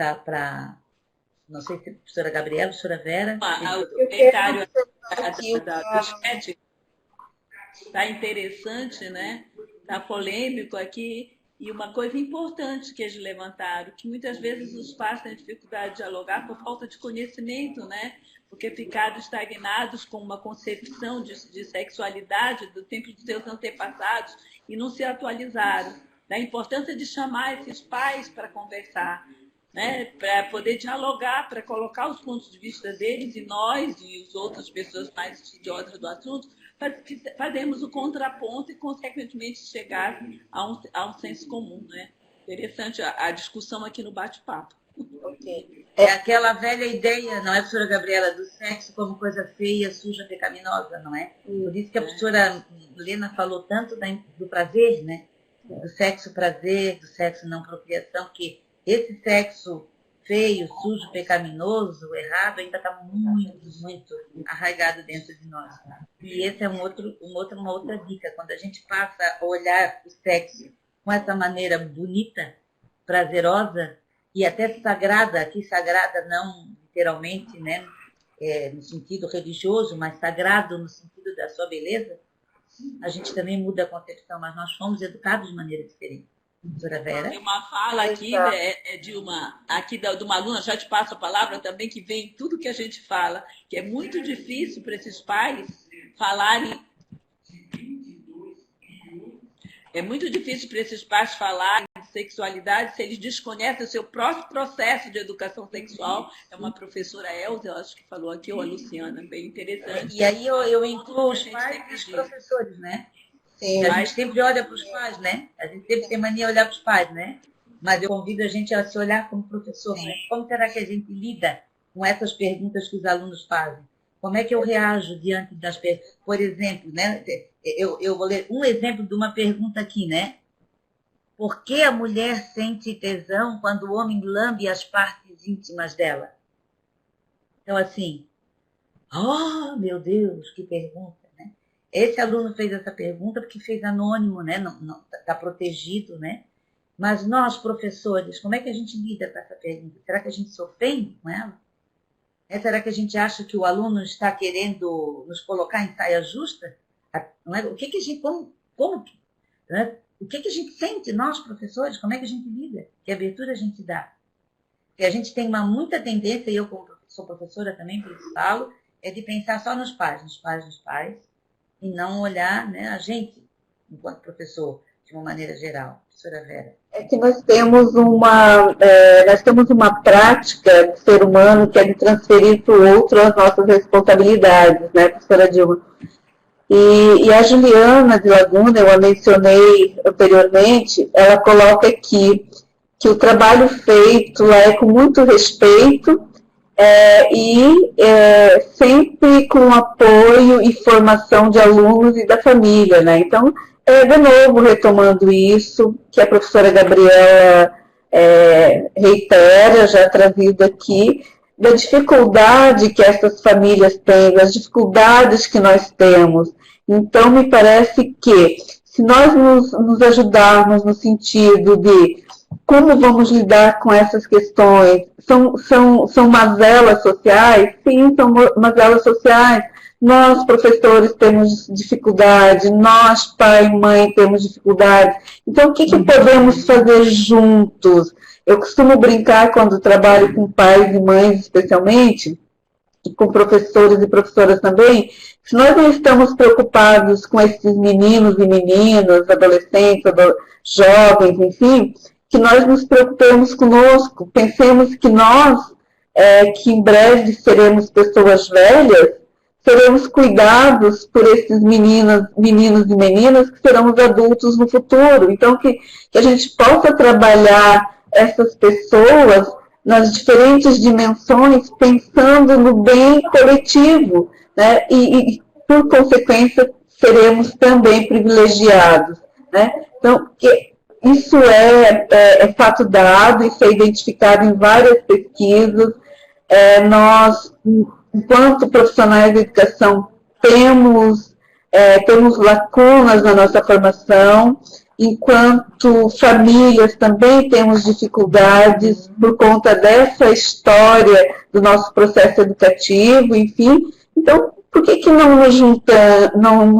não sei se a professora Gabriela, a professora Vera... O comentário do chat está interessante, né? Está polêmico aqui. E uma coisa importante que eles levantaram, que muitas vezes os pais têm dificuldade de dialogar por falta de conhecimento, né? Porque ficaram estagnados com uma concepção de sexualidade do tempo dos seus antepassados e não se atualizaram. Da importância de chamar esses pais para conversar, né? Para poder dialogar, para colocar os pontos de vista deles e nós e as outras pessoas mais estudiosas do assunto, fazemos o contraponto e, consequentemente, chegar a um senso comum. Né? Interessante a discussão aqui no bate-papo. Okay. É aquela velha ideia, não é, professora Gabriela, do sexo como coisa feia, suja, pecaminosa, não é? Por isso que a professora Lena falou tanto do prazer, né? Do sexo prazer, do sexo não procriação, que esse sexo feio, sujo, pecaminoso, errado, ainda está muito arraigado dentro de nós. E esse é uma outra dica. Quando a gente passa a olhar o sexo com essa maneira bonita, prazerosa e até sagrada, aqui sagrada não literalmente, né, no sentido religioso, mas sagrado no sentido da sua beleza, a gente também muda a concepção, mas nós fomos educados de maneira diferente. Doutora Vera? Tem uma fala aqui, de uma aluna, já te passo a palavra também, que vem em tudo que a gente fala, que é muito difícil para esses pais falarem. É muito difícil para esses pais falarem de sexualidade se eles desconhecem o seu próprio processo de educação sexual. É uma professora Elza, eu acho que falou aqui, ou a Luciana, bem interessante. E aí eu incluo os pais e os professores, né? Sim, a gente sempre olha para os pais, né? A gente sempre tem mania de olhar para os pais, né? Mas eu convido a gente a se olhar como professor, né? Como será que a gente lida com essas perguntas que os alunos fazem? Como é que eu reajo diante das perguntas? Por exemplo, né? Eu vou ler um exemplo de uma pergunta aqui, né? Por que a mulher sente tesão quando o homem lambe as partes íntimas dela? Então, assim, oh, meu Deus, que pergunta. Esse aluno fez essa pergunta porque fez anônimo, né? Não está protegido, né? Mas nós, professores, como é que a gente lida com essa pergunta? Será que a gente se ofende com ela? Será que a gente acha que o aluno está querendo nos colocar em saia justa? Não é? O que a gente, né? O que a gente sente, nós, professores? Como é que a gente lida? Que abertura a gente dá? Porque a gente tem muita tendência, e eu como sou professora também, por isso falo, é de pensar só nos pais, e não olhar, né, a gente, enquanto professor, de uma maneira geral. Professora Vera. É que nós temos uma prática do ser humano que é de transferir para o outro as nossas responsabilidades, né, professora Dilma? E a Juliana de Laguna, eu a mencionei anteriormente, ela coloca aqui que o trabalho feito lá é com muito respeito sempre com apoio e formação de alunos e da família, né? Então, de novo, retomando isso, que a professora Gabriela reitera, já trazido aqui, da dificuldade que essas famílias têm, das dificuldades que nós temos. Então, me parece que, se nós nos ajudarmos no sentido de como vamos lidar com essas questões, são mazelas sociais? Sim, são mazelas sociais. Nós, professores, temos dificuldade, nós, pai e mãe, temos dificuldade. Então, o que podemos fazer juntos? Eu costumo brincar quando trabalho com pais e mães, especialmente, e com professores e professoras também, se nós não estamos preocupados com esses meninos e meninas, adolescentes, jovens, enfim, que nós nos preocupemos conosco, pensemos que nós, que em breve seremos pessoas velhas, seremos cuidados por esses meninos e meninas que serão os adultos no futuro. Então, que a gente possa trabalhar essas pessoas nas diferentes dimensões, pensando no bem coletivo, né? E por consequência, seremos também privilegiados, né? Então, isso é fato dado, isso é identificado em várias pesquisas. Nós, enquanto profissionais de educação, temos lacunas na nossa formação, enquanto famílias também temos dificuldades por conta dessa história do nosso processo educativo, enfim. Então, por que não nos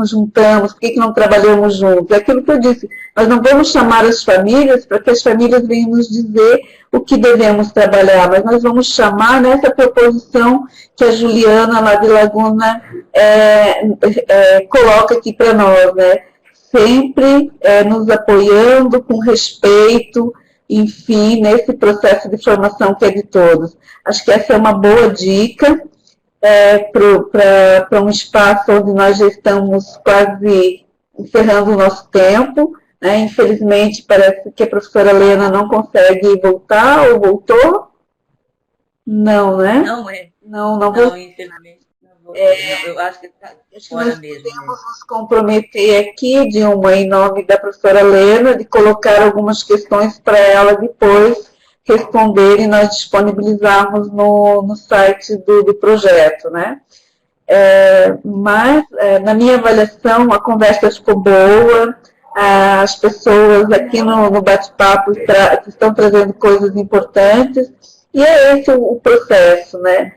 juntamos, por que não trabalhamos juntos? É aquilo que eu disse, nós não vamos chamar as famílias para que as famílias venham nos dizer o que devemos trabalhar, mas nós vamos chamar nessa proposição que a Juliana, lá de Laguna, coloca aqui para nós, né? Sempre nos apoiando com respeito, enfim, nesse processo de formação que é de todos. Acho que essa é uma boa dica para um espaço onde nós já estamos quase encerrando o nosso tempo, né? Infelizmente, parece que a professora Lena não consegue voltar, ou voltou? Não, né? Não é. Não, infelizmente. Eu acho que está fora mesmo. Podemos nos comprometer aqui, Dilma, em nome da professora Lena, de colocar algumas questões para ela depois responder e nós disponibilizarmos no site do projeto, né? Mas, na minha avaliação, a conversa ficou boa, as pessoas aqui no bate-papo estão trazendo coisas importantes, e é esse o processo, né?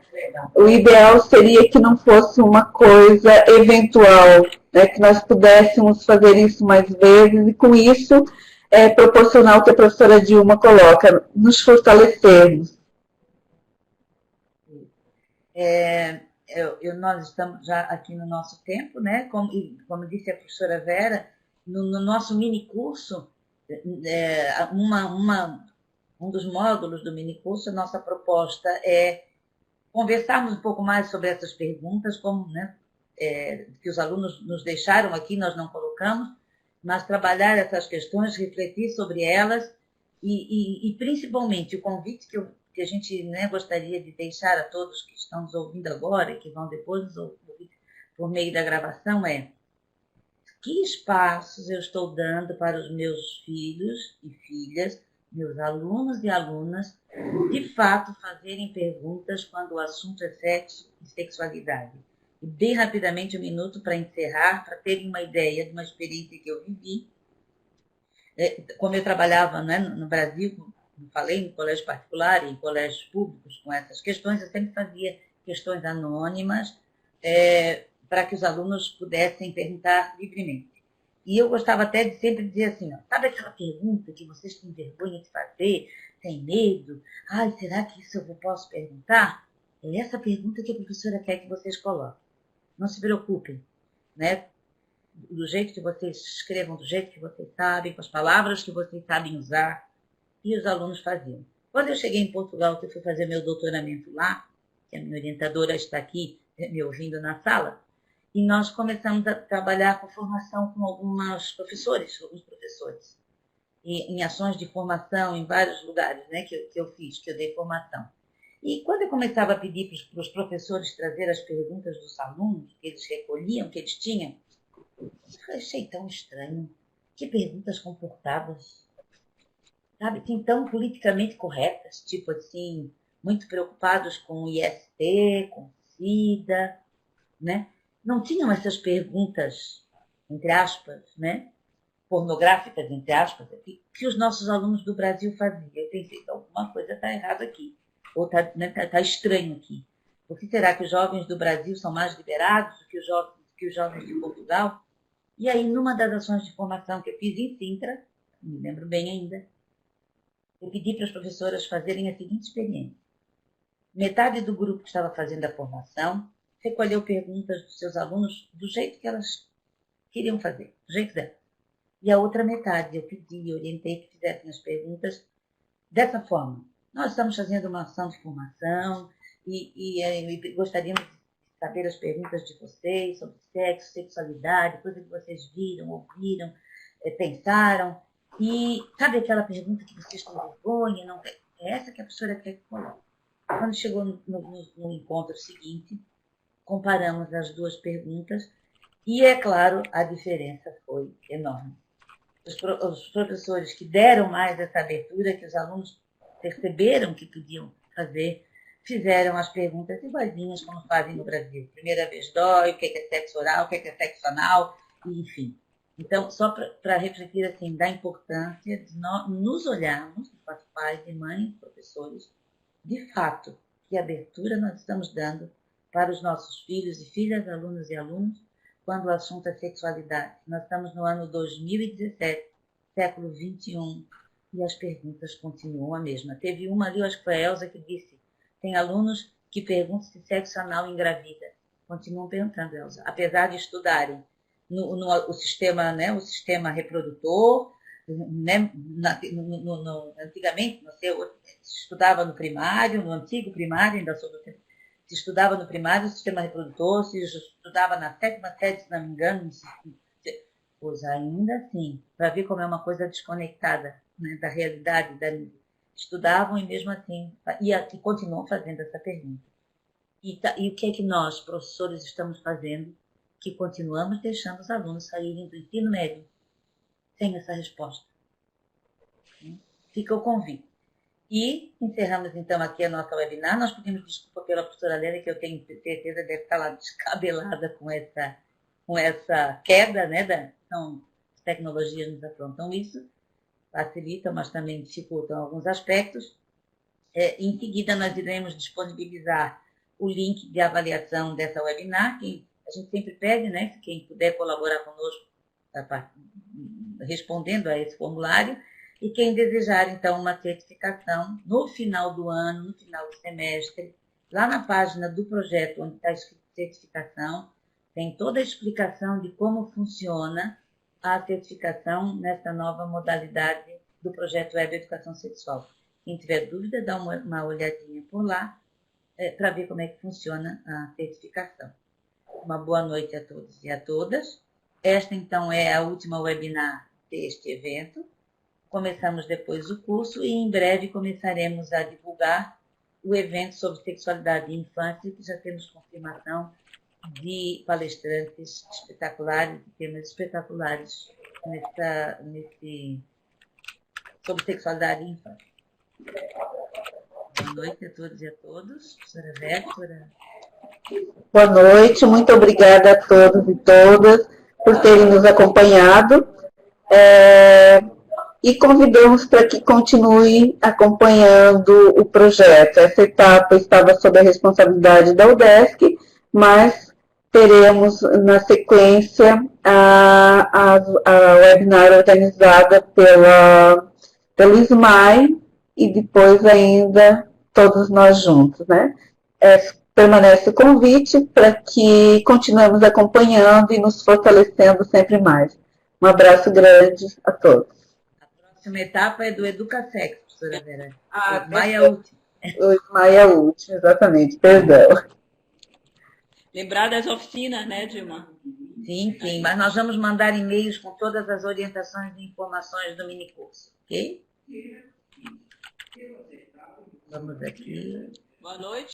O ideal seria que não fosse uma coisa eventual, né? Que nós pudéssemos fazer isso mais vezes, e com isso proporcionar o que a professora Dilma coloca, nos fortalecermos. Nós estamos já aqui no nosso tempo, né? Como disse a professora Vera, no nosso minicurso, um dos módulos do minicurso, a nossa proposta é conversarmos um pouco mais sobre essas perguntas, como, né, que os alunos nos deixaram aqui, nós não colocamos, mas trabalhar essas questões, refletir sobre elas e principalmente o convite que a gente, né, gostaria de deixar a todos que estão nos ouvindo agora e que vão depois nos ouvir por meio da gravação que espaços eu estou dando para os meus filhos e filhas, meus alunos e alunas, de fato fazerem perguntas quando o assunto é sexo e sexualidade. E bem rapidamente, um minuto para encerrar, para terem uma ideia de uma experiência que eu vivi Como eu trabalhava, né, no Brasil, como falei, em colégio particular e em colégios públicos com essas questões, eu sempre fazia questões anônimas para que os alunos pudessem perguntar livremente. E eu gostava até de sempre dizer assim, ó, sabe aquela pergunta que vocês têm vergonha de fazer, têm medo? Ai, será que isso eu posso perguntar? É essa pergunta que a professora quer que vocês coloquem. Não se preocupem, né? Do jeito que vocês escrevam, do jeito que vocês sabem, com as palavras que vocês sabem usar. E os alunos faziam. Quando eu cheguei em Portugal, que eu fui fazer meu doutoramento lá, que a minha orientadora está aqui me ouvindo na sala, e nós começamos a trabalhar com formação com alguns professores, e em ações de formação em vários lugares, né, que eu fiz, que eu dei formação. E quando eu começava a pedir para os professores trazer as perguntas dos alunos, que eles recolhiam, que eles tinham, eu achei tão estranho. Que perguntas comportadas, sabe, assim, tão politicamente corretas, tipo assim, muito preocupados com o IST, com SIDA, né? Não tinham essas perguntas, entre aspas, né? Pornográficas, entre aspas, que os nossos alunos do Brasil faziam. Eu pensei que alguma coisa está errada aqui, ou está estranho aqui. Por que será que os jovens do Brasil são mais liberados do que os jovens de Portugal? E aí, numa das ações de formação que eu fiz em Sintra, me lembro bem ainda, eu pedi para as professoras fazerem a seguinte experiência. Metade do grupo que estava fazendo a formação recolheu perguntas dos seus alunos do jeito que elas queriam fazer, do jeito dela. E a outra metade eu pedi, orientei que fizessem as perguntas dessa forma. Nós estamos fazendo uma ação de formação e gostaríamos de saber as perguntas de vocês sobre sexo, sexualidade, coisa que vocês viram, ouviram, pensaram. E sabe aquela pergunta que vocês têm vergonha? Não tem? É essa que a professora quer que coloque. Quando chegou no encontro seguinte, comparamos as duas perguntas e, é claro, a diferença foi enorme. Os professores que deram mais essa abertura, que os alunos perceberam que podiam fazer, fizeram as perguntas iguaizinhas como fazem no Brasil. Primeira vez dói, o que é sexo oral, o que é sexo anal, enfim. Então, só para refletir assim, da importância de nós nos olharmos, enquanto pais e mães, professores, de fato, que abertura nós estamos dando para os nossos filhos e filhas, alunos e alunos, quando o assunto é sexualidade. Nós estamos no ano 2017, século XXI, e as perguntas continuam a mesma. Teve uma ali, eu acho que foi a Elza, que disse, tem alunos que perguntam se sexo anal engravida. Continuam perguntando, Elza, apesar de estudarem o sistema, né, o sistema reprodutor, né, antigamente, se estudava no primário, no antigo primário, ainda sou do tempo, se estudava no primário o sistema reprodutor, se estudava na sétima série, se não me engano, pois ainda assim, para ver como é uma coisa desconectada, né, da realidade, estudavam e mesmo assim, e continuam fazendo essa pergunta. E o que é que nós, professores, estamos fazendo? Que continuamos deixando os alunos saírem do ensino médio sem essa resposta. Fica o convite. E encerramos, então, aqui a nossa webinar. Nós pedimos desculpa pela professora Lena, que eu tenho certeza deve estar lá descabelada com essa queda, né? Então, as tecnologias nos afrontam isso, facilitam, mas também dificultam alguns aspectos. Em seguida, nós iremos disponibilizar o link de avaliação dessa webinar, que a gente sempre pede, né, que quem puder colaborar conosco, respondendo a esse formulário, e quem desejar, então, uma certificação no final do ano, no final do semestre, lá na página do projeto, onde está escrito certificação, tem toda a explicação de como funciona a certificação nessa nova modalidade do projeto Web Educação Sexual. Quem tiver dúvida, dá uma olhadinha por lá, para ver como é que funciona a certificação. Uma boa noite a todos e a todas. Esta, então, é a última webinar deste evento. Começamos depois o curso e, em breve, começaremos a divulgar o evento sobre sexualidade e infância, que já temos confirmação de palestrantes espetaculares, de temas espetaculares sobre sexualidade e infância. Boa noite a todos e a todas. Professora Véctora. Boa noite, muito obrigada a todos e todas por terem nos acompanhado. e convidamos para que continue acompanhando o projeto. Essa etapa estava sob a responsabilidade da UDESC, mas teremos na sequência a webinar organizada pelo SMAI e depois ainda todos nós juntos, né? Permanece o convite para que continuemos acompanhando e nos fortalecendo sempre mais. Um abraço grande a todos. A próxima etapa é do Educasex, professora Vera. O SMAI é a última, exatamente, perdão. Lembrar das oficinas, né, Dilma? Sim, sim, mas nós vamos mandar e-mails com todas as orientações e informações do minicurso, ok? Vamos aqui. Boa noite.